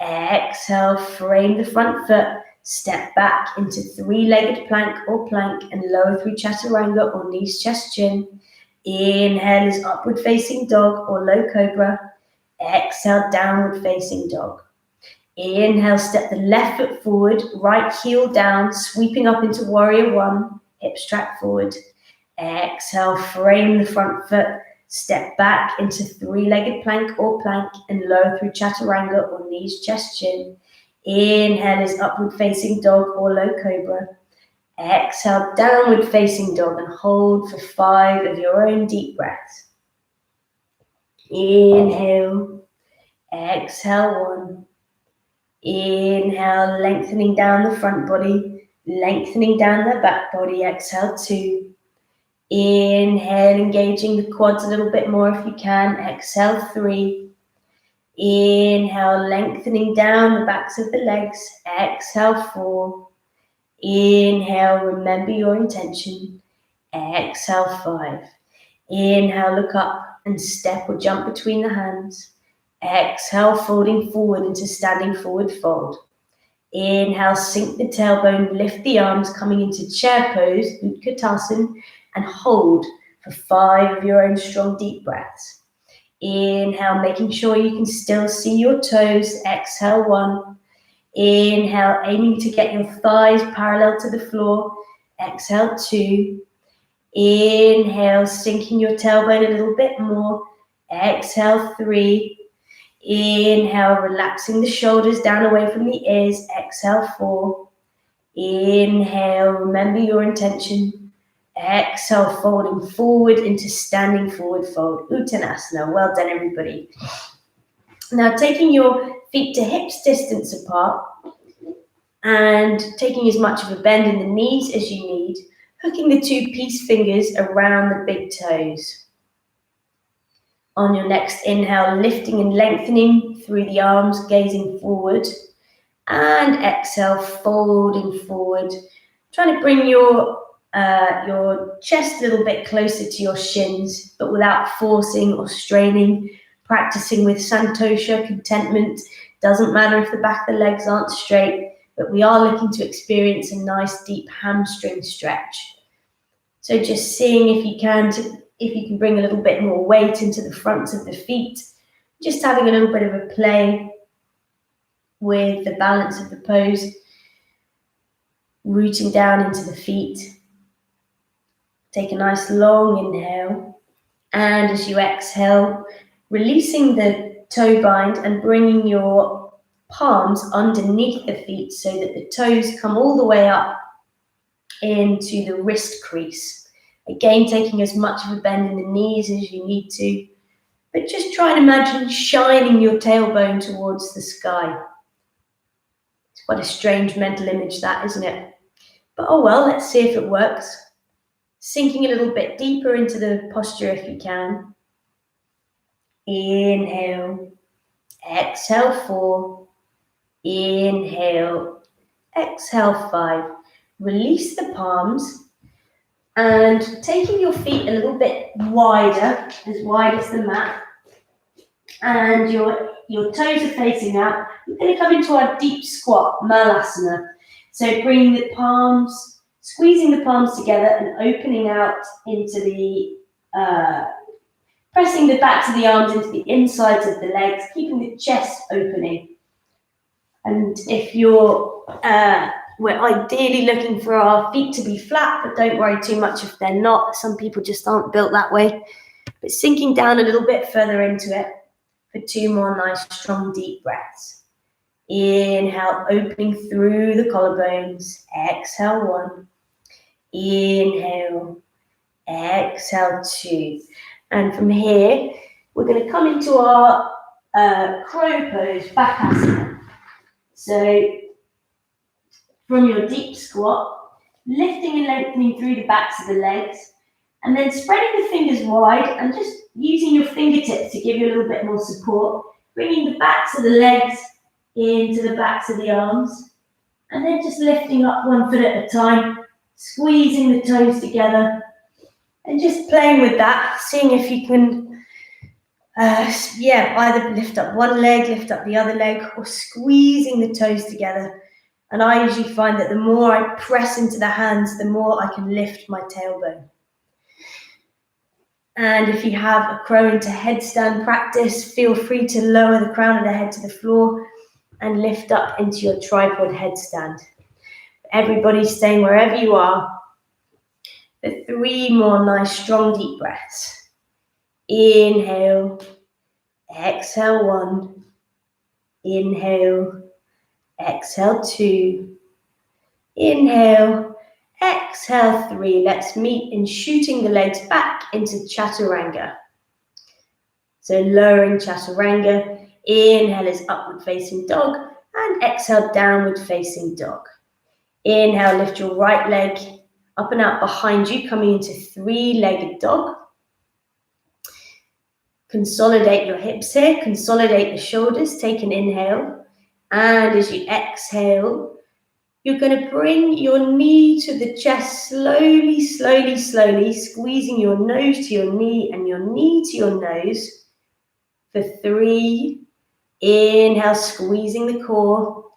Exhale, frame the front foot, step back into three-legged plank or plank and lower through chaturanga or knees, chest, chin. Inhale is upward facing dog or low cobra. Exhale, downward facing dog. Inhale, step the left foot forward, right heel down, sweeping up into warrior one, hips track forward. Exhale, frame the front foot, step back into three-legged plank or plank and lower through chaturanga or knees, chest, chin. Inhale is upward facing dog or low cobra. Exhale, downward facing dog and hold for 5 of your own deep breaths. Inhale, exhale 1. Inhale, lengthening down the front body, lengthening down the back body. Exhale 2. Inhale, engaging the quads a little bit more if you can. Exhale 3. Inhale, lengthening down the backs of the legs. Exhale, 4. Inhale, remember your intention. Exhale, 5. Inhale, look up and step or jump between the hands. Exhale, folding forward into standing forward fold. Inhale, sink the tailbone, lift the arms, coming into chair pose, Utkatasana, and hold for 5 of your own strong deep breaths. Inhale, making sure you can still see your toes. Exhale, 1. Inhale, aiming to get your thighs parallel to the floor. Exhale, 2. Inhale, sinking your tailbone a little bit more. Exhale, 3. Inhale, relaxing the shoulders down away from the ears. Exhale, 4. Inhale, remember your intention. Exhale, folding forward into standing forward fold. Uttanasana. Well done, everybody. Now, taking your feet to hips distance apart and taking as much of a bend in the knees as you need, hooking the 2 peace fingers around the big toes. On your next inhale, lifting and lengthening through the arms, gazing forward. And exhale, folding forward. Trying to bring your chest a little bit closer to your shins, but without forcing or straining. Practicing with santosha, contentment. Doesn't matter if the back of the legs aren't straight, but we are looking to experience a nice deep hamstring stretch. So just seeing if you can bring a little bit more weight into the fronts of the feet, just having a little bit of a play with the balance of the pose, rooting down into the feet. Take a nice long inhale, and as you exhale, releasing the toe bind and bringing your palms underneath the feet so that the toes come all the way up into the wrist crease. Again, taking as much of a bend in the knees as you need to, but just try and imagine shining your tailbone towards the sky. It's quite a strange mental image, that, isn't it? But oh well, let's see if it works. Sinking a little bit deeper into the posture if you can. Inhale, exhale, 4. Inhale, exhale, 5. Release the palms and taking your feet a little bit wider, as wide as the mat, and your toes are facing out. We're going to come into our deep squat, Malasana. So bringing the palms, squeezing the palms together and opening out into the, pressing the backs of the arms into the insides of the legs, keeping the chest opening. And if we're ideally looking for our feet to be flat, but don't worry too much if they're not. Some people just aren't built that way. But sinking down a little bit further into it for 2 more nice, strong, deep breaths. Inhale, opening through the collarbones. Exhale, 1. Inhale, exhale, 2. And from here, we're going to come into our crow pose, Bakasana. So from your deep squat, lifting and lengthening through the backs of the legs, and then spreading the fingers wide and just using your fingertips to give you a little bit more support, bringing the backs of the legs into the backs of the arms, and then just lifting up 1 foot at a time, squeezing the toes together, and just playing with that, seeing if you can either lift up one leg, lift up the other leg, or squeezing the toes together. And I usually find that the more I press into the hands, the more I can lift my tailbone. And if you have a crow into headstand practice, feel free to lower the crown of the head to the floor and lift up into your tripod headstand. Everybody's staying wherever you are. For 3 more nice, strong, deep breaths. Inhale, exhale, 1. Inhale, exhale, 2. Inhale, exhale, 3. Let's meet in shooting the legs back into chaturanga. So lowering chaturanga. Inhale is upward facing dog, and exhale, downward facing dog. Inhale, lift your right leg up and out behind you, coming into 3-legged dog. Consolidate your hips here, consolidate the shoulders, take an inhale. And as you exhale, you're going to bring your knee to the chest slowly, slowly, slowly, squeezing your nose to your knee and your knee to your nose for 3. Inhale, squeezing the core.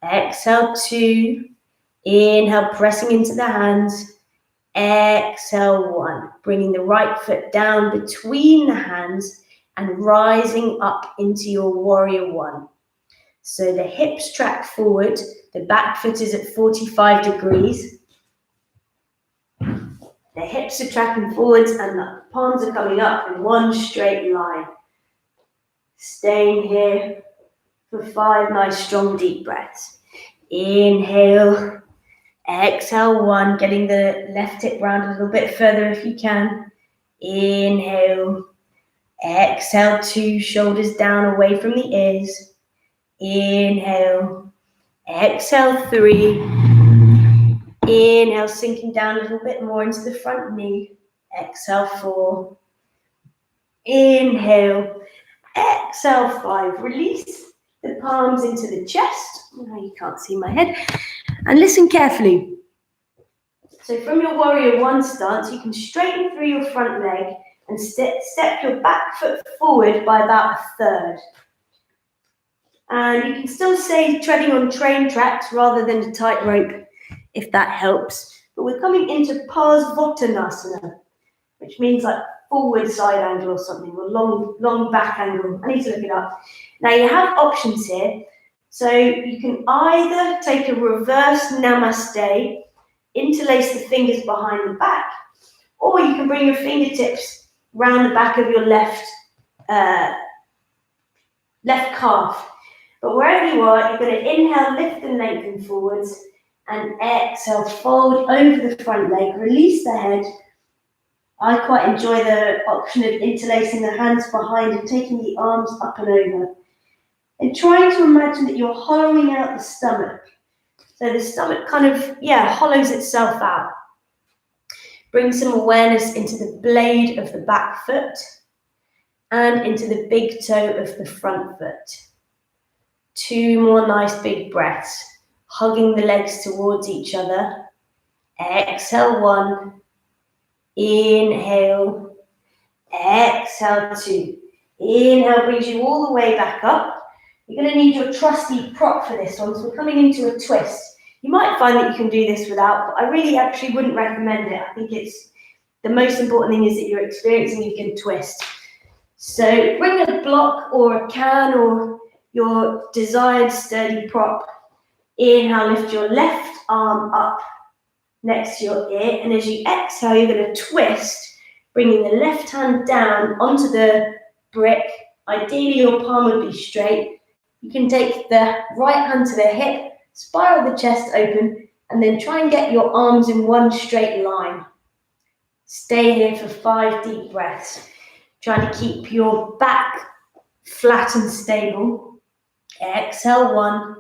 Exhale, 2. Inhale, pressing into the hands. Exhale, 1. Bringing the right foot down between the hands and rising up into your warrior 1. So the hips track forward, the back foot is at 45 degrees. The hips are tracking forwards and the palms are coming up in one straight line. Staying here for 5 nice, strong, deep breaths. Inhale, exhale, 1, getting the left hip round a little bit further if you can. Inhale, exhale, 2, shoulders down away from the ears. Inhale, exhale, 3. Inhale, sinking down a little bit more into the front knee. Exhale, 4. Inhale, exhale, 5. Release the palms into the chest. Now you can't see my head. And listen carefully. So from your warrior 1 stance, you can straighten through your front leg and step your back foot forward by about 1/3. And you can still stay treading on train tracks rather than a tightrope, if that helps. But we're coming into Parsvottanasana, which means like forward side angle or something, or long back angle. I need to look it up. Now you have options here. So you can either take a reverse namaste, interlace the fingers behind the back, or you can bring your fingertips round the back of your left calf. But wherever you are, you're going to inhale, lift and lengthen forwards, and exhale, fold over the front leg, release the head. I quite enjoy the option of interlacing the hands behind and taking the arms up and over. And trying to imagine that you're hollowing out the stomach. So the stomach kind of, hollows itself out. Bring some awareness into the blade of the back foot and into the big toe of the front foot. 2 more nice big breaths, hugging the legs towards each other. Exhale, 1. Inhale. Exhale, 2. Inhale brings you all the way back up. You're going to need your trusty prop for this one, so we're coming into a twist. You might find that you can do this without, but I really actually wouldn't recommend it. I think it's the most important thing is that you're experiencing you can twist. So bring a block or a can or your desired sturdy prop. Inhale, lift your left arm up next to your ear, and as you exhale, you're going to twist, bringing the left hand down onto the brick. Ideally, your palm would be straight. You can take the right hand to the hip, spiral the chest open, and then try and get your arms in one straight line. Stay here for 5 deep breaths. Trying to keep your back flat and stable. Exhale, 1.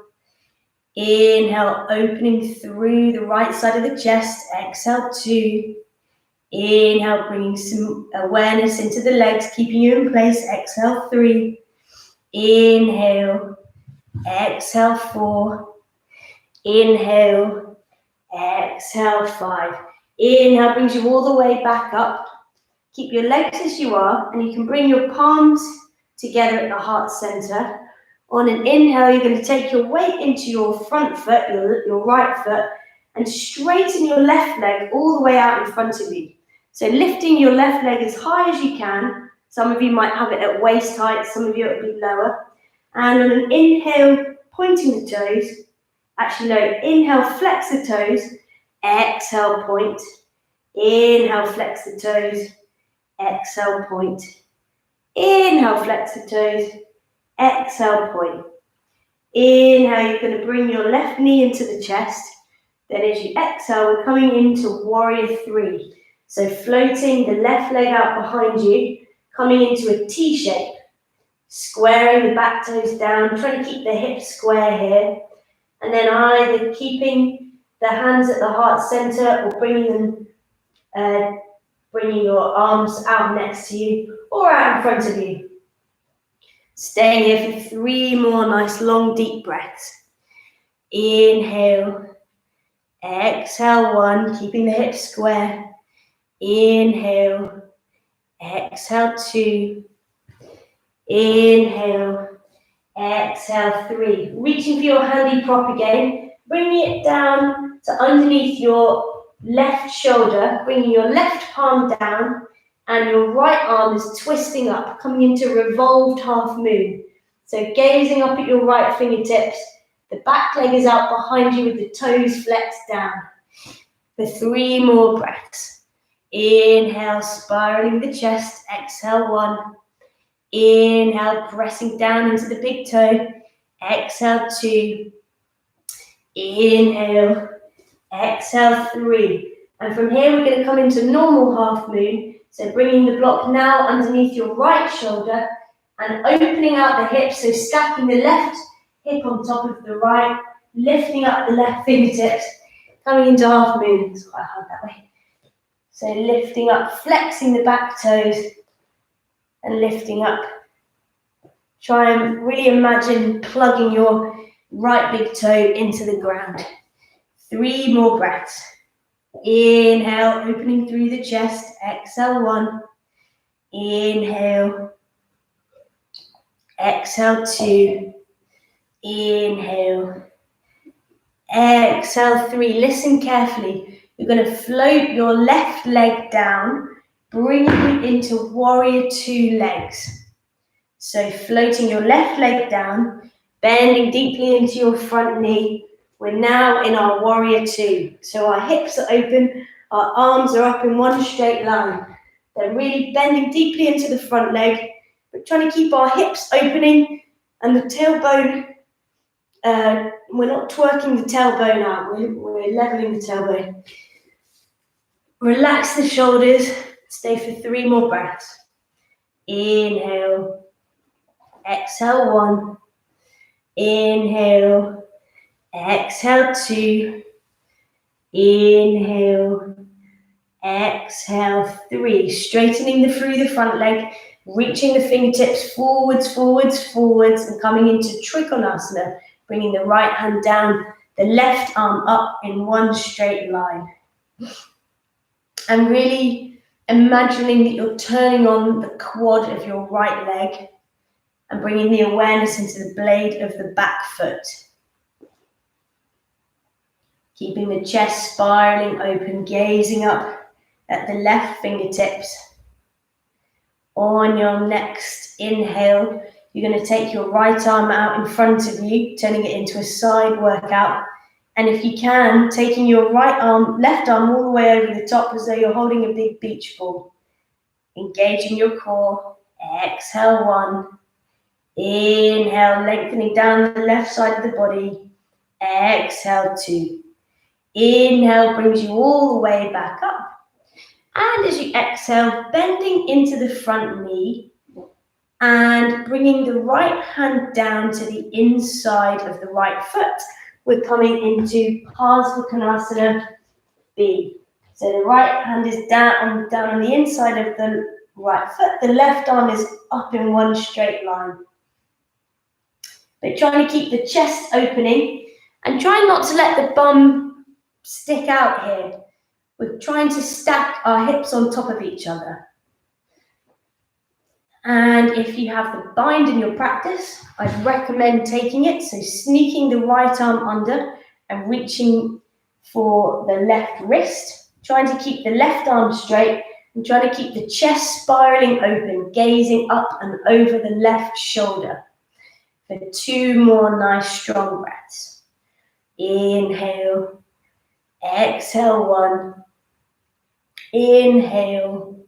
Inhale, opening through the right side of the chest. Exhale, 2. Inhale, bringing some awareness into the legs, keeping you in place. Exhale, 3. Inhale. Exhale, 4. Inhale. Exhale, 5. Inhale brings you all the way back up. Keep your legs as you are, and you can bring your palms together at the heart center. On an inhale, you're going to take your weight into your front foot, your right foot, and straighten your left leg all the way out in front of you. So lifting your left leg as high as you can. Some of you might have it at waist height, some of you it will be lower. And on an inhale, pointing the toes. Actually, no, inhale, flex the toes. Exhale, point. Inhale, flex the toes. Exhale, point. Inhale, flex the toes. Exhale, point. Inhale, you're going to bring your left knee into the chest. Then as you exhale, we're coming into warrior 3. So floating the left leg out behind you, coming into a T shape. Squaring the back toes down, trying to keep the hips square here. And then either keeping the hands at the heart center or bringing them bringing your arms out next to you or out in front of you. Stay here for 3 more nice long deep breaths. Inhale, exhale 1, keeping the hips square. Inhale, exhale 2, inhale, exhale 3. Reaching for your handy prop again, bringing it down to underneath your left shoulder, bringing your left palm down, and your right arm is twisting up, coming into revolved half moon. So gazing up at your right fingertips, the back leg is out behind you with the toes flexed down. For 3 more breaths. Inhale, spiraling the chest, exhale 1. Inhale, pressing down into the big toe, exhale 2. Inhale, exhale 3. And from here we're going to come into normal half moon. So bringing the block now underneath your right shoulder and opening out the hips, so stacking the left hip on top of the right, lifting up the left fingertips, coming into half moon. It's quite hard that way. So lifting up, flexing the back toes and lifting up. Try and really imagine plugging your right big toe into the ground. 3 more breaths. Inhale, opening through the chest, exhale 1. Inhale, exhale 2. Inhale, exhale 3. Listen carefully. You're going to float your left leg down, bringing it into warrior 2 legs. So floating your left leg down, bending deeply into your front knee. We're now in our warrior 2. So our hips are open, our arms are up in one straight line. They're really bending deeply into the front leg, but trying to keep our hips opening and the tailbone, we're not twerking the tailbone out, we're leveling the tailbone. Relax the shoulders, stay for 3 more breaths. Inhale, exhale 1. Inhale, exhale 2. Inhale, exhale 3. Straightening through the front leg, reaching the fingertips forwards, forwards, forwards, and coming into Trikonasana, bringing the right hand down, the left arm up in one straight line. And really imagining that you're turning on the quad of your right leg and bringing the awareness into the blade of the back foot. Keeping the chest spiraling open, gazing up at the left fingertips. On your next inhale, you're going to take your right arm out in front of you, turning it into a side workout. And if you can, taking your left arm all the way over the top as though you're holding a big beach ball. Engaging your core. Exhale 1. Inhale, lengthening down the left side of the body. Exhale 2. Inhale brings you all the way back up. And as you exhale, bending into the front knee and bringing the right hand down to the inside of the right foot. We're coming into Parsvakonasana B. So the right hand is down on the inside of the right foot. The left arm is up in one straight line. But trying to keep the chest opening and trying not to let the bum stick out here. We're trying to stack our hips on top of each other. And if you have the bind in your practice, I'd recommend taking it. So sneaking the right arm under and reaching for the left wrist. Trying to keep the left arm straight and trying to keep the chest spiraling open, gazing up and over the left shoulder. For 2 more nice strong breaths. Inhale, exhale 1. Inhale,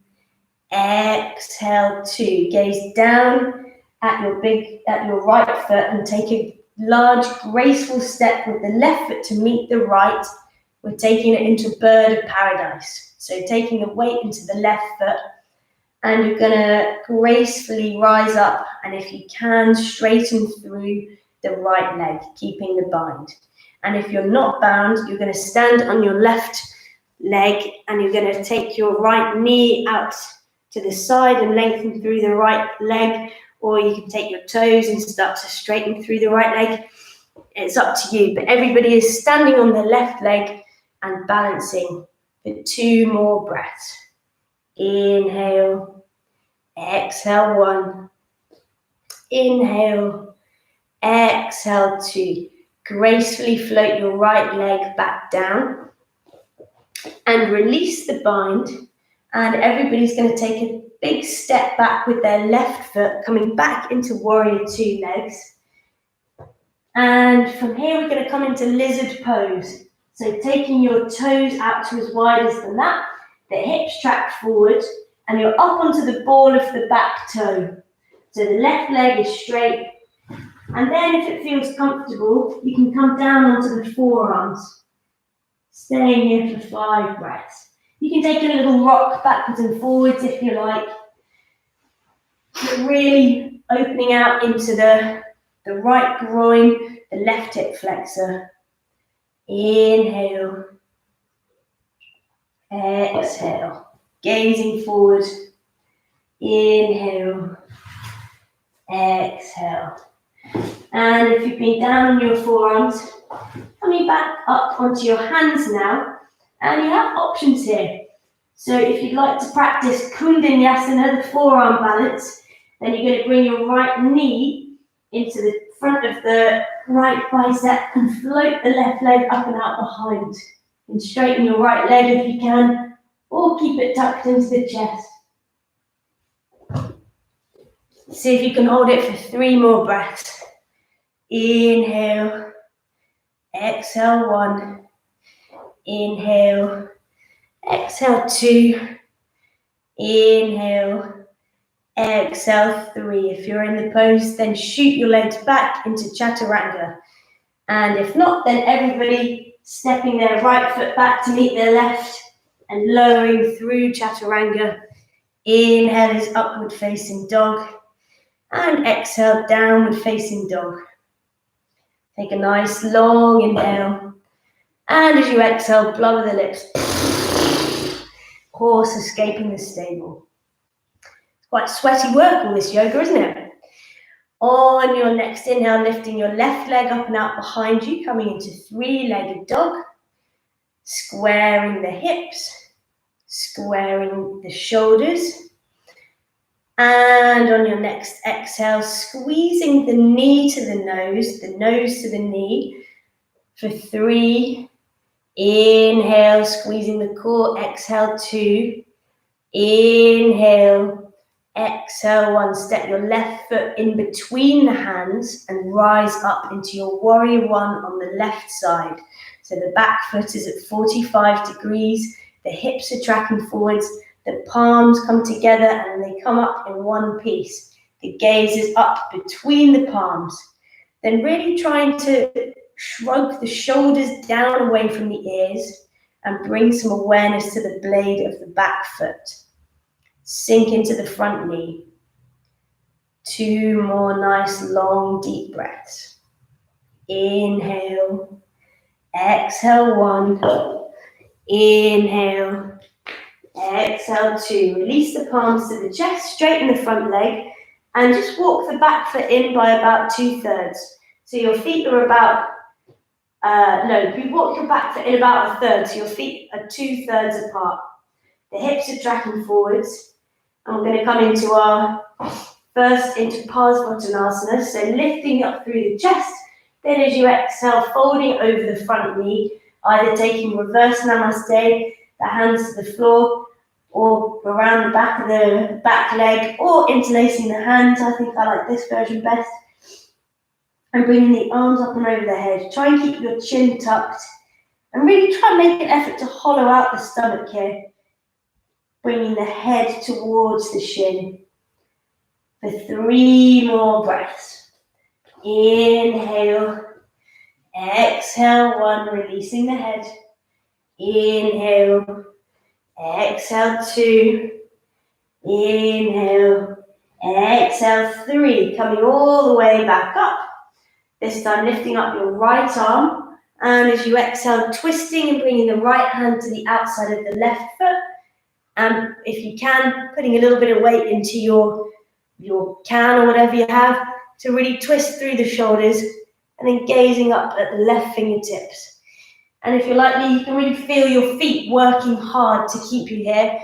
exhale 2. Gaze down at your right foot and take a large graceful step with the left foot to meet the right. We're taking it into bird of paradise. So taking the weight into the left foot and you're gonna gracefully rise up and if you can straighten through the right leg, keeping the bind. And if you're not bound, you're gonna stand on your left leg, and you're going to take your right knee out to the side and lengthen through the right leg, or you can take your toes and start to straighten through the right leg. It's up to you, but everybody is standing on the left leg and balancing for 2 more breaths. Inhale, exhale 1, inhale, exhale 2. Gracefully float your right leg back down and release the bind, and everybody's going to take a big step back with their left foot, coming back into warrior 2 legs. And from here we're going to come into lizard pose. So taking your toes out to as wide as the mat, the hips track forward, and you're up onto the ball of the back toe. So the left leg is straight, and then if it feels comfortable, you can come down onto the forearms, staying here for 5 breaths. You can take a little rock backwards and forwards if you like, but really opening out into the right groin, the left hip flexor. Inhale, exhale, gazing forward. Inhale, exhale. And if you've been down on your forearms, coming back up onto your hands now, and you have options here. So if you'd like to practice Kundanyasana, the forearm balance, then you're going to bring your right knee into the front of the right bicep and float the left leg up and out behind. And straighten your right leg if you can, or keep it tucked into the chest. See if you can hold it for 3 more breaths. Inhale, exhale 1, inhale, exhale 2, inhale, exhale 3. If you're in the pose, then shoot your legs back into chaturanga. And if not, then everybody stepping their right foot back to meet their left and lowering through chaturanga. Inhale is upward facing dog, and exhale downward facing dog. Take a nice long inhale, and as you exhale, blubber the lips. Horse escaping the stable. It's quite sweaty work, all this yoga, isn't it? On your next inhale, lifting your left leg up and out behind you, coming into 3-legged dog, squaring the hips, squaring the shoulders. And on your next exhale, squeezing the knee to the nose to the knee for 3. Inhale, squeezing the core. Exhale 2. Inhale, exhale 1. Step your left foot in between the hands and rise up into your warrior 1 on the left side. So the back foot is at 45 degrees. The hips are tracking forwards. The palms come together and they come up in one piece. The gaze is up between the palms. Then really trying to shrug the shoulders down away from the ears and bring some awareness to the blade of the back foot. Sink into the front knee. 2 more nice, long, deep breaths. Inhale. Exhale 1. Inhale. Exhale 2. Release the palms to the chest, straighten the front leg, and just walk the back foot in by about 2/3. So your feet are about, you walk your back foot in about 1/3, so your feet are 2/3 apart. The hips are tracking forwards, and we're going to come into our first into Parsvottanasana, so lifting up through the chest, then as you exhale, folding over the front knee, either taking reverse namaste, the hands to the floor, or around the back of the back leg, or interlacing the hands. I think I like this version best. And bringing the arms up and over the head. Try and keep your chin tucked. And really try and make an effort to hollow out the stomach here. Bringing the head towards the shin. For 3 more breaths. Inhale. Exhale 1, releasing the head. Inhale. Exhale 2. Inhale. Exhale 3. Coming all the way back up. This time lifting up your right arm And as you exhale, twisting and bringing the right hand to the outside of the left foot. And if you can, putting a little bit of weight into your can or whatever you have to really twist through the shoulders, and then gazing up at the left fingertips. And if you're like me, you can really feel your feet working hard to keep you here.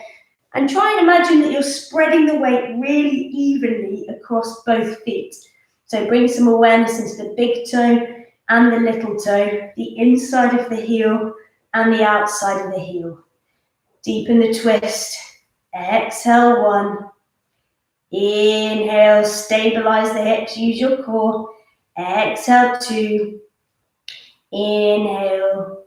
And try and imagine that you're spreading the weight really evenly across both feet. So bring some awareness into the big toe and the little toe, the inside of the heel and the outside of the heel. Deepen the twist. Exhale, 1. Inhale, stabilize the hips, use your core. Exhale, 2. Inhale.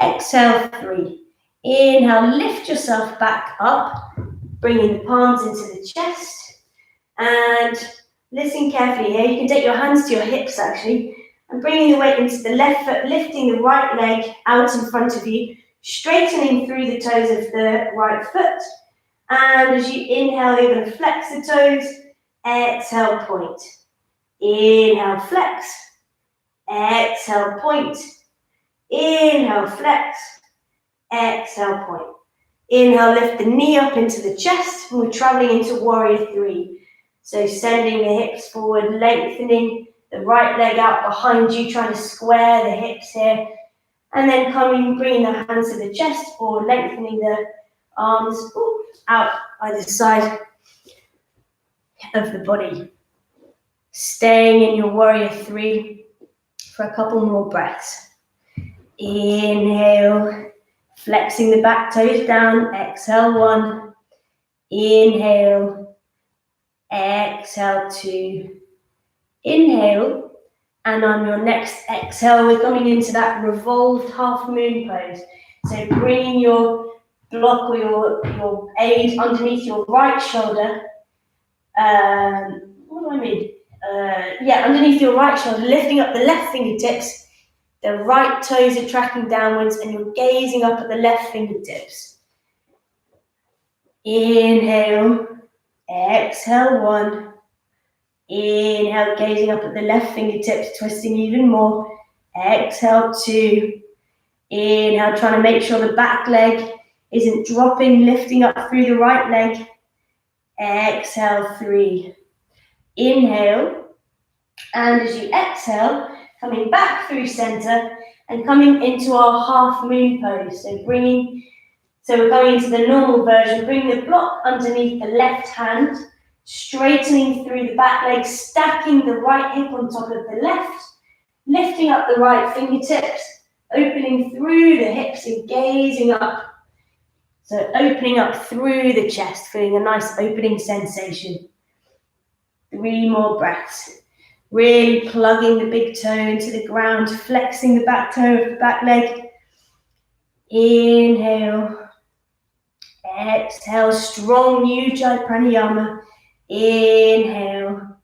Exhale, 3. Inhale, lift yourself back up, bringing the palms into the chest. And listen carefully here. You can take your hands to your hips, actually, and bringing the weight into the left foot, lifting the right leg out in front of you, straightening through the toes of the right foot. And as you inhale, you're going to flex the toes. Exhale, point. Inhale, flex. Exhale, point. Inhale, flex. Exhale, point. Inhale, lift the knee up into the chest, and we're traveling into warrior 3. So sending the hips forward, lengthening the right leg out behind you, trying to square the hips here. And then bringing the hands to the chest or lengthening the arms out either side of the body. Staying in your warrior 3 for a couple more breaths. Inhale, flexing the back toes down. Exhale, 1. Inhale. Exhale, 2. Inhale. And on your next exhale, we're coming into that revolved half moon pose. So bringing your block or your aid underneath your right shoulder. Underneath your right shoulder, lifting up the left fingertips. The right toes are tracking downwards, and you're gazing up at the left fingertips. Inhale. Exhale, 1. Inhale, gazing up at the left fingertips, twisting even more. Exhale, 2. Inhale, trying to make sure the back leg isn't dropping, lifting up through the right leg. Exhale, 3. Inhale. And as you exhale, coming back through center and coming into our half moon pose. So we're going into the normal version. Bring the block underneath the left hand, straightening through the back leg, stacking the right hip on top of the left, lifting up the right fingertips, opening through the hips and gazing up. So opening up through the chest, feeling a nice opening sensation. 3 more breaths. Really plugging the big toe into the ground, flexing the back toe of the back leg. Inhale. Exhale, strong Ujjayi pranayama. Inhale.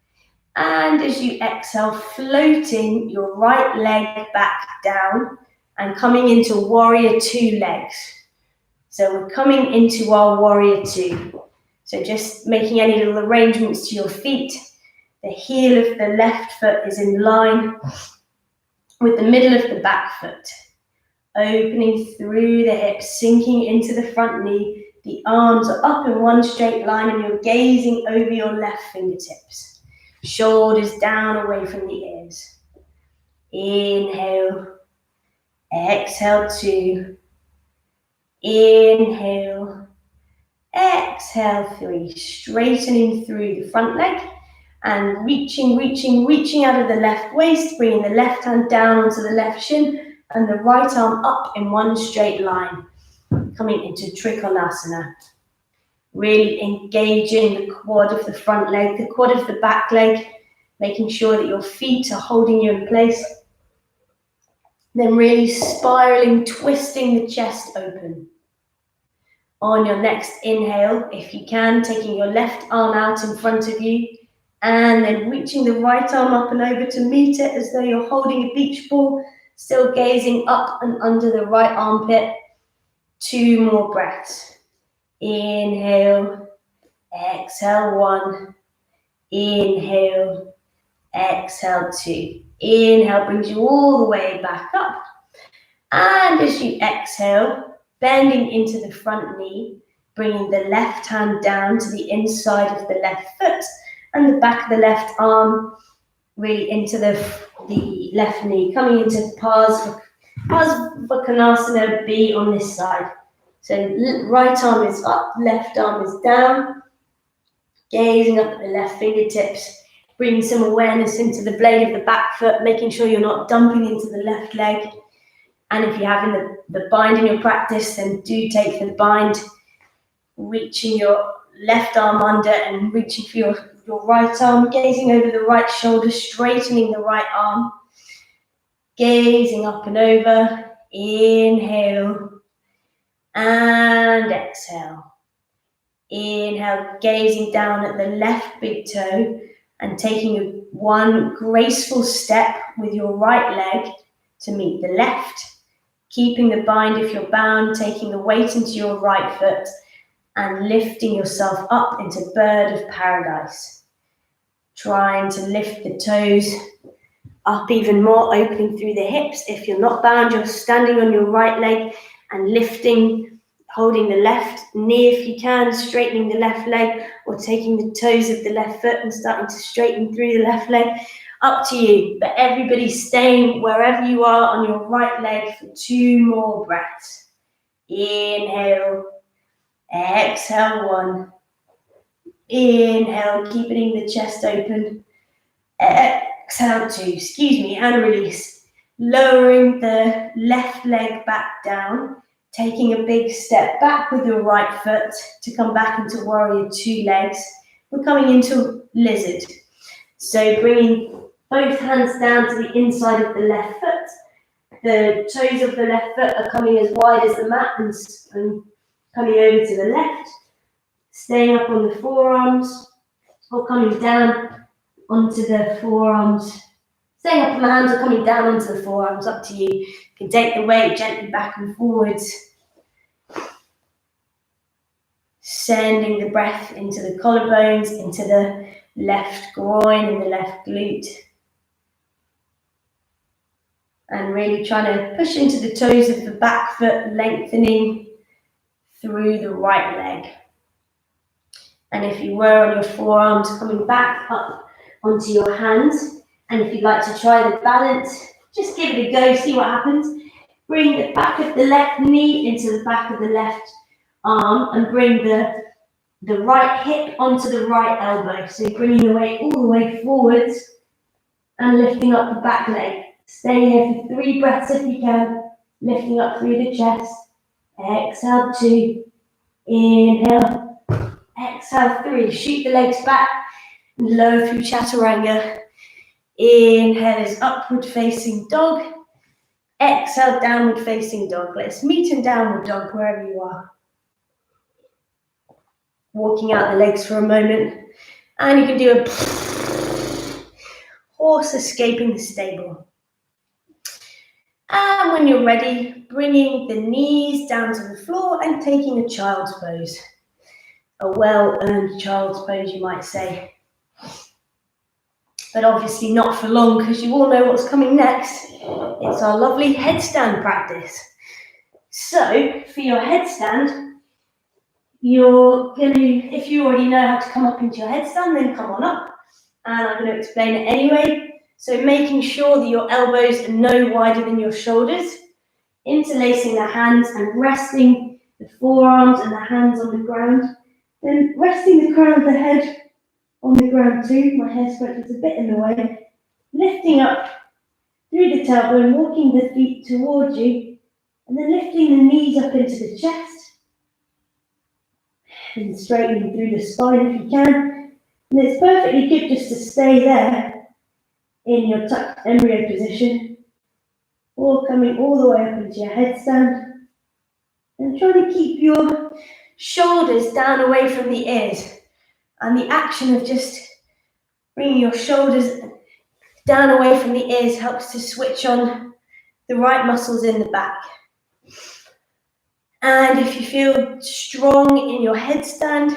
And as you exhale, floating your right leg back down and coming into warrior 2 legs. So we're coming into our warrior 2. So just making any little arrangements to your feet. The heel of the left foot is in line with the middle of the back foot. Opening through the hips, sinking into the front knee. The arms are up in one straight line and you're gazing over your left fingertips. Shoulders down away from the ears. Inhale. Exhale, 2. Inhale. Exhale, 3. Straightening through the front leg. And reaching out of the left waist, bringing the left hand down onto the left shin and the right arm up in one straight line, coming into Trikonasana. Really engaging the quad of the front leg, the quad of the back leg, making sure that your feet are holding you in place. Then really spiraling, twisting the chest open. On your next inhale, if you can, taking your left arm out in front of you, and then reaching the right arm up and over to meet it as though you're holding a beach ball, still gazing up and under the right armpit. 2 more breaths. Inhale, exhale, 1. Inhale, exhale, 2. Inhale brings you all the way back up. And as you exhale, bending into the front knee, bringing the left hand down to the inside of the left foot and the back of the left arm really into the left knee, coming into Parsvakonasana B on this side. So right arm is up, left arm is down, gazing up at the left fingertips, bringing some awareness into the blade of the back foot, making sure you're not dumping into the left leg. And if you're having the bind in your practice, then do take the bind, reaching your left arm under and reaching for your right arm, gazing over the right shoulder, straightening the right arm, gazing up and over, inhale and exhale. Inhale, gazing down at the left big toe and taking one graceful step with your right leg to meet the left, keeping the bind if you're bound, taking the weight into your right foot and lifting yourself up into bird of paradise. Trying to lift the toes up even more, opening through the hips. If you're not bound, you're standing on your right leg and lifting, holding the left knee if you can, straightening the left leg, or taking the toes of the left foot and starting to straighten through the left leg. Up to you, but everybody staying wherever you are on your right leg for 2 more breaths. Inhale, exhale 1. Inhale, keeping the chest open. Exhale 2, and release. Lowering the left leg back down, taking a big step back with your right foot to come back into warrior 2 legs. We're coming into lizard. So bringing both hands down to the inside of the left foot. The toes of the left foot are coming as wide as the mat and coming over to the left. Staying up on the forearms or coming down onto the forearms. Staying up on the hands or coming down onto the forearms, up to you. You can take the weight gently back and forwards. Sending the breath into the collarbones, into the left groin and the left glute. And really trying to push into the toes of the back foot, lengthening through the right leg. And if you were on your forearms, coming back up onto your hands. And if you'd like to try the balance, just give it a go, see what happens. Bring the back of the left knee into the back of the left arm and bring the right hip onto the right elbow. So bringing the weight all the way forwards and lifting up the back leg. Stay here for 3 breaths if you can, lifting up through the chest. Exhale 2, inhale. Exhale 3, shoot the legs back, low through chaturanga. Inhale is upward facing dog. Exhale, downward facing dog. Let's meet in downward dog wherever you are. Walking out the legs for a moment. And you can do a horse escaping the stable. And when you're ready, bringing the knees down to the floor and taking a child's pose. A well-earned child's pose, you might say. But obviously not for long, because you all know what's coming next. It's our lovely headstand practice. So, for your headstand, you're going to, if you already know how to come up into your headstand, then come on up. And I'm going to explain it anyway. So making sure that your elbows are no wider than your shoulders, interlacing the hands and resting the forearms and the hands on the ground. Then resting the crown of the head on the ground too. My hair scratch is a bit in the way. Lifting up through the tailbone, walking the feet towards you, and then lifting the knees up into the chest. And straightening through the spine if you can. And it's perfectly good just to stay there in your tucked embryo position, or coming all the way up into your headstand. And trying to keep your shoulders down away from the ears. And the action of just bringing your shoulders down away from the ears helps to switch on the right muscles in the back. And if you feel strong in your headstand,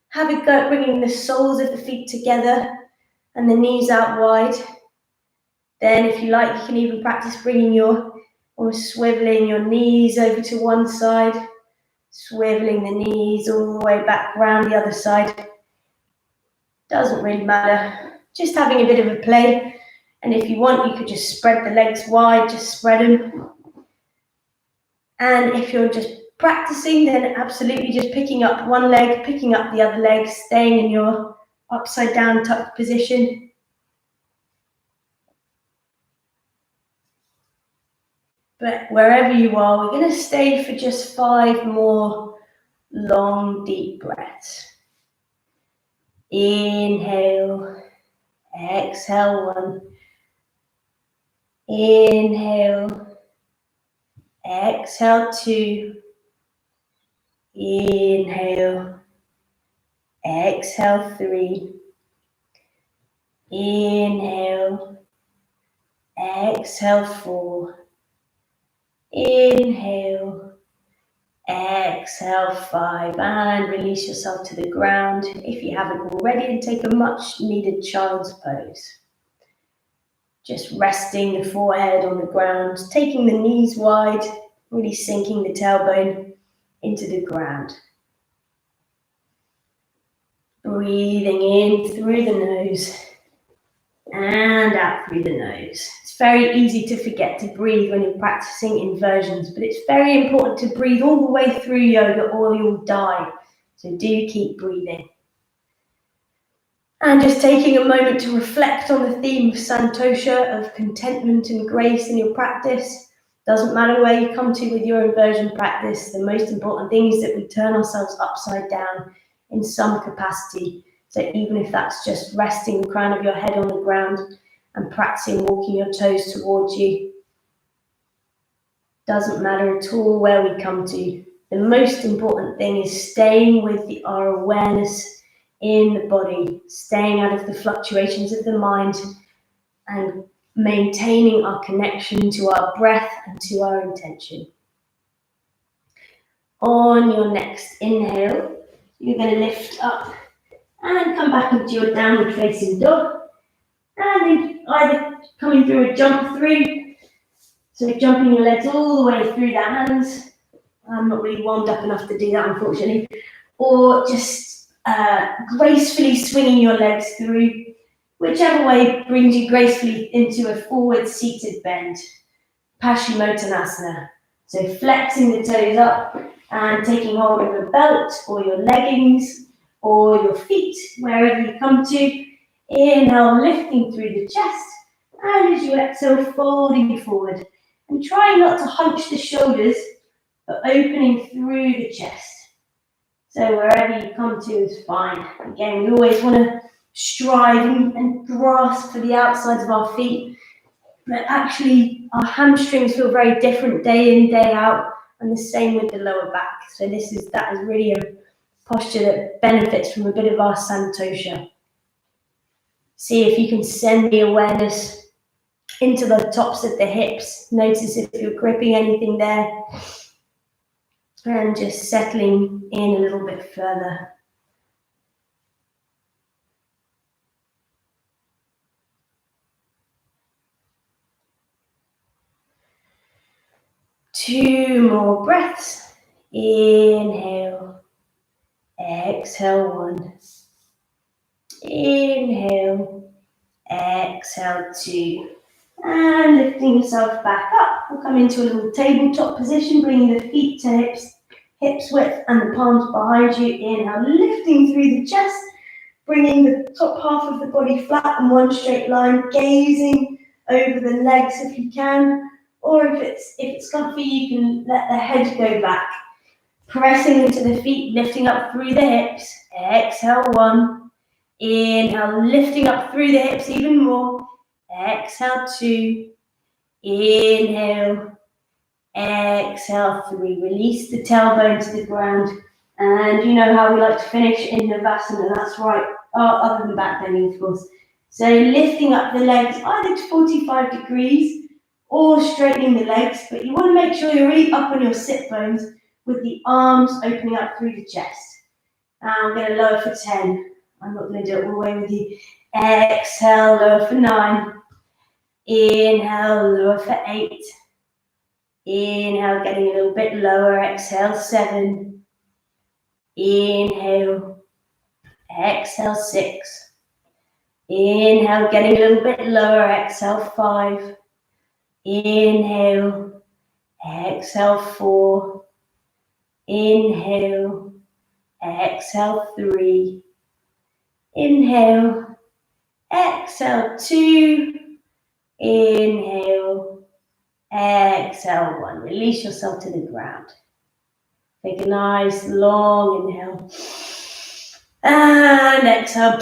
have a go at bringing the soles of the feet together and the knees out wide. Then if you like, you can even practice bringing your or swiveling your knees over to one side, swiveling the knees all the way back around the other side. Doesn't really matter, just having a bit of a play. And if you want, you could just spread the legs wide, just spread them. And if you're just practicing, then absolutely just picking up one leg, picking up the other leg, staying in your upside down tucked position. But wherever you are, we're going to stay for just 5 more long, deep breaths. Inhale, exhale 1. Inhale, exhale 2. Inhale, exhale 3. Inhale, exhale 4. Inhale, exhale 5, and release yourself to the ground if you haven't already, and take a much needed child's pose. Just resting the forehead on the ground, taking the knees wide, really sinking the tailbone into the ground. Breathing in through the nose and out through the nose. It's very easy to forget to breathe when you're practicing inversions, but it's very important to breathe all the way through yoga or you'll die. So do keep breathing. And just taking a moment to reflect on the theme of santosha, of contentment and grace in your practice. Doesn't matter where you come to with your inversion practice, the most important thing is that we turn ourselves upside down in some capacity. So even if that's just resting the crown of your head on the ground and practicing walking your toes towards you, doesn't matter at all where we come to. The most important thing is staying with our awareness in the body, staying out of the fluctuations of the mind and maintaining our connection to our breath and to our intention. On your next inhale, you're going to lift up and come back into your downward facing dog, and then either coming through a jump through, so jumping your legs all the way through the hands. I'm not really warmed up enough to do that, unfortunately, or just gracefully swinging your legs through, whichever way brings you gracefully into a forward seated bend, Paschimottanasana. So flexing the toes up and taking hold of your belt or your leggings or your feet, wherever you come to. Inhale, lifting through the chest, and as you exhale, folding forward. And trying not to hunch the shoulders, but opening through the chest. So wherever you come to is fine. Again, we always want to strive and grasp for the outsides of our feet, but actually our hamstrings feel very different day in, day out, and the same with the lower back. So that is really a posture that benefits from a bit of our santosha. See if you can send the awareness into the tops of the hips. Notice if you're gripping anything there, and just settling in a little bit further. Two more breaths. Inhale, exhale 1. Inhale, exhale 2. And lifting yourself back up, we'll come into a little tabletop position, bringing the feet to hips width and the palms behind you. Inhale, lifting through the chest, bringing the top half of the body flat in one straight line, gazing over the legs if you can, or if it's comfy, you can let the head go back. Pressing into the feet, lifting up through the hips. Exhale 1. Inhale, lifting up through the hips even more. Exhale 2. Inhale. Exhale 3. Release the tailbone to the ground. And you know how we like to finish in Navasana. That's right. Other than back bending, of course. So lifting up the legs either to 45 degrees or straightening the legs. But you want to make sure you're really up on your sit bones with the arms opening up through the chest. Now I'm going to lower for 10. I'm not going to do it all the way with you. Exhale, lower for 9. Inhale, lower for 8. Inhale, getting a little bit lower. Exhale, 7. Inhale. Exhale, 6. Inhale, getting a little bit lower. Exhale, 5. Inhale. Exhale, 4. Inhale. Exhale, 3. Inhale. Exhale, 2. Inhale. Exhale, 1. Release yourself to the ground. Take a nice long inhale. And exhale.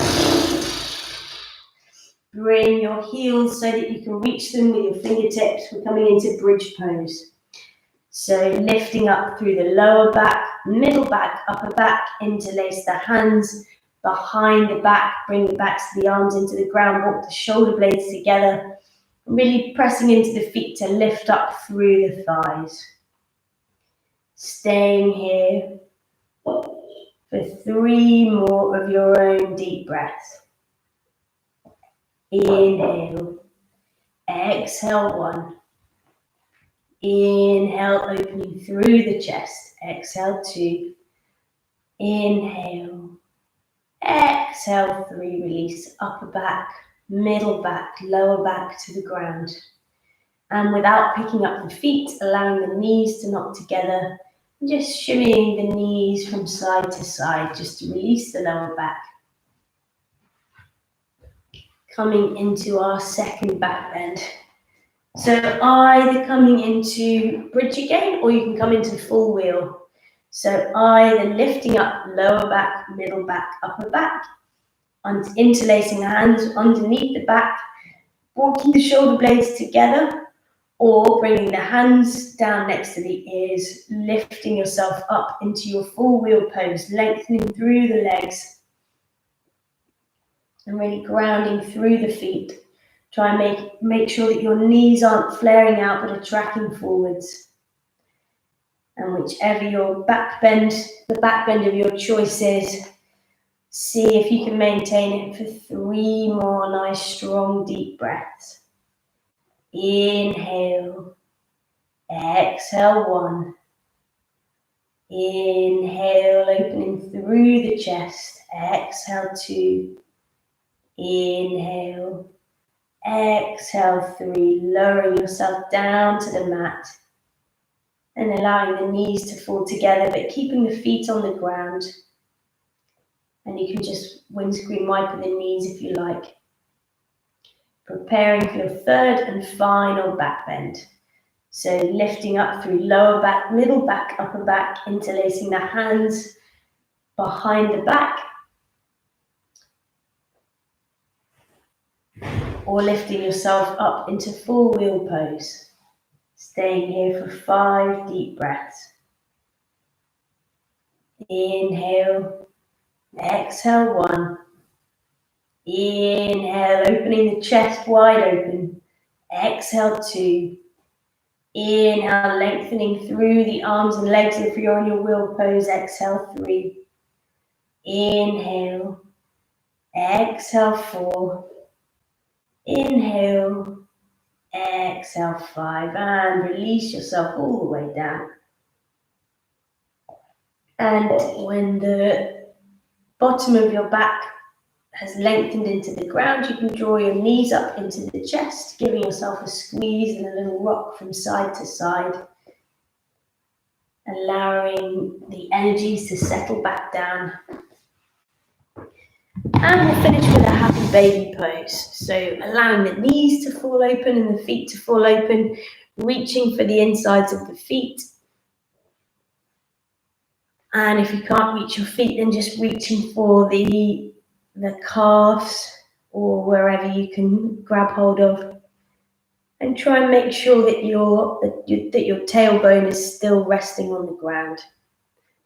Bring your heels so that you can reach them with your fingertips. We're coming into bridge pose. So lifting up through the lower back, middle back, upper back, interlace the hands behind the back, bring the backs of the arms into the ground, walk the shoulder blades together, really pressing into the feet to lift up through the thighs. Staying here for 3 more of your own deep breaths. Inhale, exhale, 1. Inhale, opening through the chest. Exhale, 2. Inhale, exhale, 3. Release upper back, middle back, lower back to the ground. And without picking up the feet, allowing the knees to knock together, just shimmying the knees from side to side, just to release the lower back. Coming into our second back bend. So either coming into bridge again, or you can come into full wheel. So either lifting up lower back, middle back, upper back, and interlacing the hands underneath the back, walking the shoulder blades together, or bringing the hands down next to the ears, lifting yourself up into your full wheel pose, lengthening through the legs, and really grounding through the feet. Try and make sure that your knees aren't flaring out but are tracking forwards. And whichever your back bend, the back bend of your choice is, see if you can maintain it for 3 more nice, strong, deep breaths. Inhale, exhale, 1. Inhale, opening through the chest. Exhale, 2. Inhale. Exhale, 3, lowering yourself down to the mat and allowing the knees to fall together, but keeping the feet on the ground. And you can just windscreen wipe the knees if you like. Preparing for your third and final back bend. So lifting up through lower back, middle back, upper back, interlacing the hands behind the back, or lifting yourself up into full wheel pose. Staying here for 5 deep breaths. Inhale, exhale, 1. Inhale, opening the chest wide open. Exhale, 2. Inhale, lengthening through the arms and legs if you're on your wheel pose. Exhale, 3. Inhale, exhale, 4. Inhale, exhale, 5, and release yourself all the way down. And when the bottom of your back has lengthened into the ground, you can draw your knees up into the chest, giving yourself a squeeze and a little rock from side to side, allowing the energies to settle back down. And we'll finish with a happy baby pose. So allowing the knees to fall open and the feet to fall open, reaching for the insides of the feet. And if you can't reach your feet, then just reaching for the calves or wherever you can grab hold of. And try and make sure that your tailbone is still resting on the ground.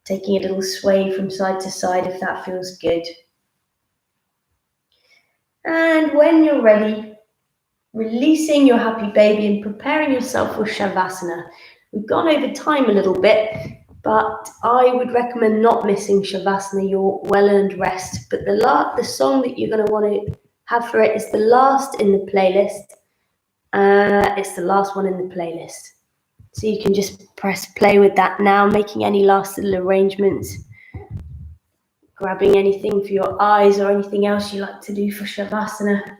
Taking a little sway from side to side if that feels good. And when you're ready, releasing your happy baby and preparing yourself for Shavasana. We've gone over time a little bit, but I would recommend not missing Shavasana, your well-earned rest. But the song that you're going to want to have for it is the last in the playlist. It's the last one in the playlist. So you can just press play with that now, making any last little arrangements, grabbing anything for your eyes or anything else you like to do for Shavasana.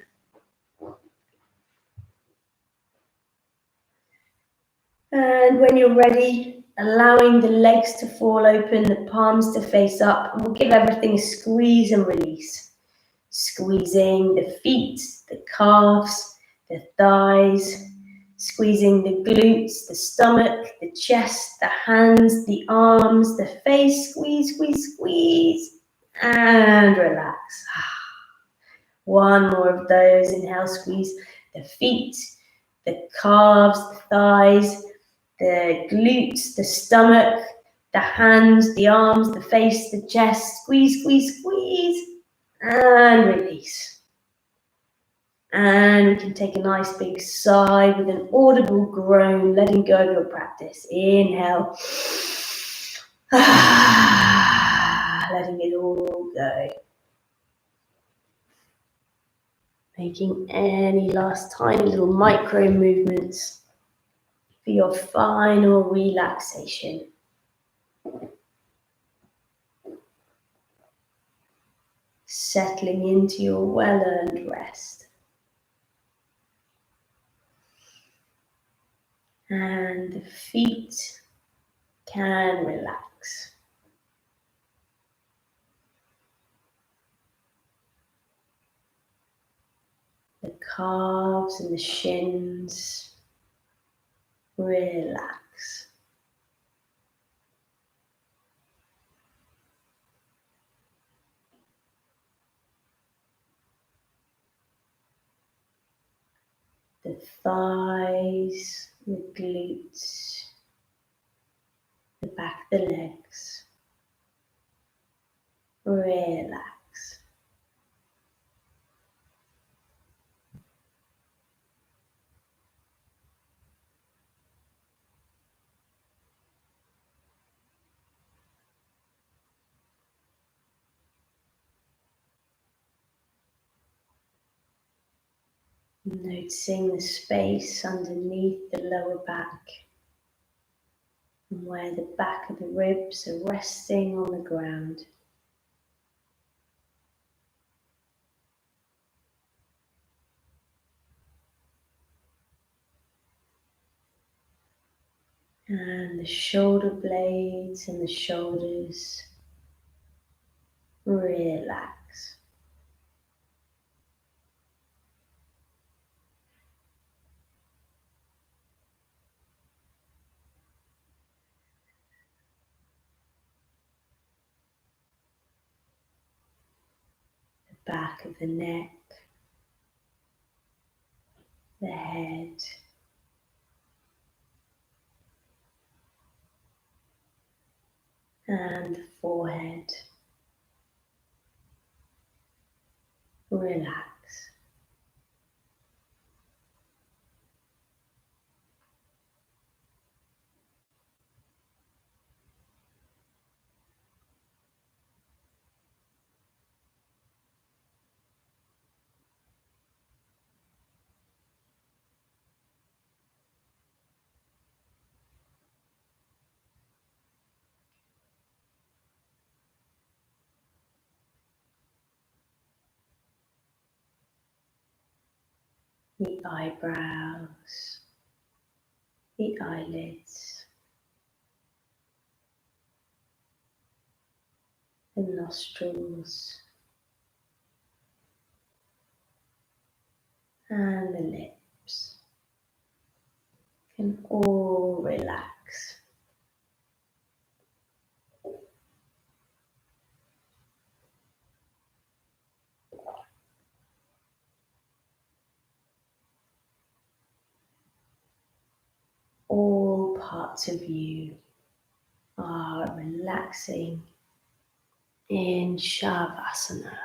And when you're ready, allowing the legs to fall open, the palms to face up, and we'll give everything a squeeze and release. Squeezing the feet, the calves, the thighs, squeezing the glutes, the stomach, the chest, the hands, the arms, the face, squeeze, squeeze, squeeze, and relax. One more of those, inhale, squeeze the feet, the calves, the thighs, the glutes, the stomach, the hands, the arms, the face, the chest, squeeze, squeeze, squeeze, and release. And we can take a nice big sigh with an audible groan, letting go of your practice. Inhale. Letting it all go. Making any last tiny little micro movements for your final relaxation. Settling into your well-earned rest. And the feet can relax. The calves and the shins relax. The thighs, the glutes, the back of the legs relax. Noticing the space underneath the lower back and where the back of the ribs are resting on the ground. And the shoulder blades and the shoulders relax. The back of the neck, the head, and the forehead relax. The eyebrows, the eyelids, the nostrils, and the lips can all relax. All parts of you are relaxing in Shavasana.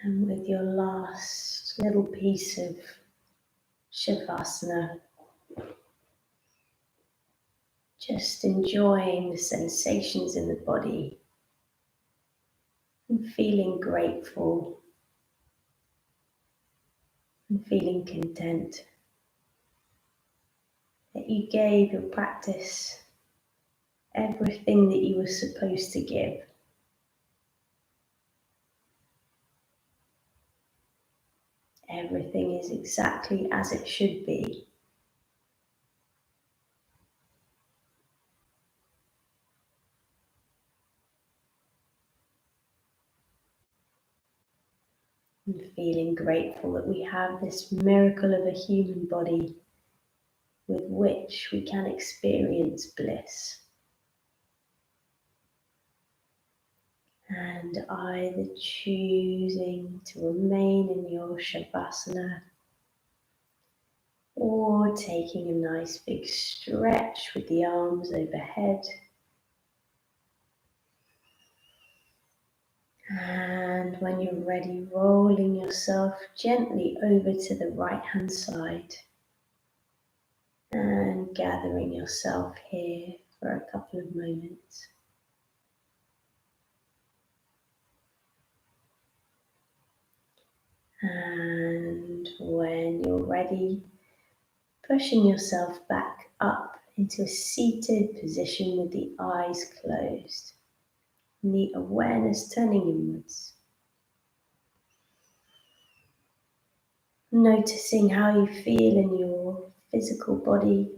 And with your last little piece of Shavasana, just enjoying the sensations in the body and feeling grateful and feeling content that you gave your practice everything that you were supposed to give. Everything is exactly as it should be. And feeling grateful that we have this miracle of a human body with which we can experience bliss. And either choosing to remain in your Shavasana or taking a nice big stretch with the arms overhead. And when you're ready, rolling yourself gently over to the right hand side and gathering yourself here for a couple of moments. And when you're ready, pushing yourself back up into a seated position with the eyes closed and the awareness turning inwards. Noticing how you feel in your physical body.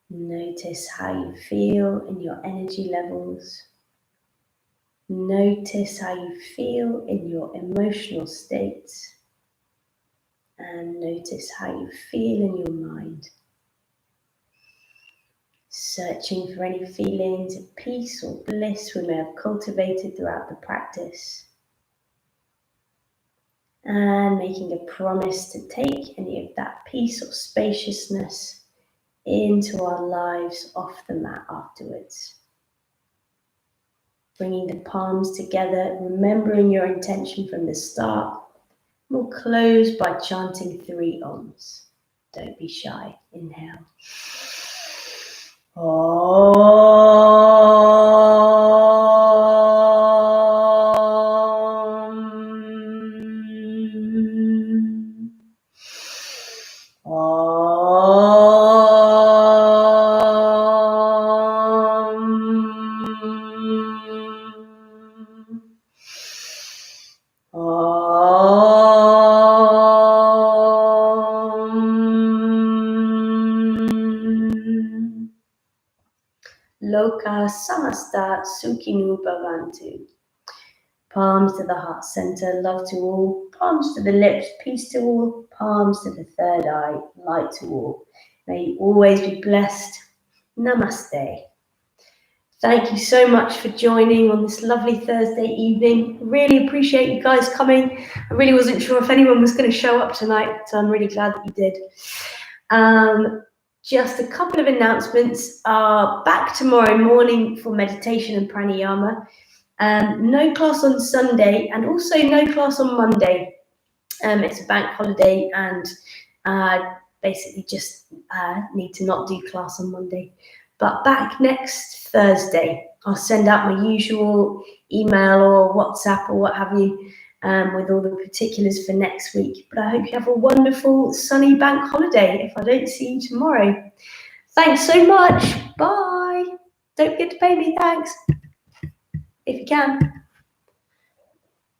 Notice how you feel in your energy levels. Notice how you feel in your emotional states. And notice how you feel in your mind. Searching for any feelings of peace or bliss we may have cultivated throughout the practice. And making a promise to take any of that peace or spaciousness into our lives off the mat afterwards. Bringing the palms together, remembering your intention from the start. We'll close by chanting 3 Oms. Don't be shy. Inhale. Loka samasta sukhinu bhavantu. Palms to the heart center, love to all. Palms to the lips, peace to all. Palms to the third eye, light to all. May you always be blessed. Namaste. Thank you so much for joining on this lovely Thursday evening. Really appreciate you guys coming. I really wasn't sure if anyone was going to show up tonight, so I'm really glad that you did. Just a couple of announcements. Back tomorrow morning for meditation and pranayama. No class on Sunday and also no class on Monday. It's a bank holiday and basically just need to not do class on Monday. But back next Thursday, I'll send out my usual email or WhatsApp or what have you with all the particulars for next week. But I hope you have a wonderful sunny bank holiday if I don't see you tomorrow. Thanks so much. Bye. Don't forget to pay me. Thanks. If you can.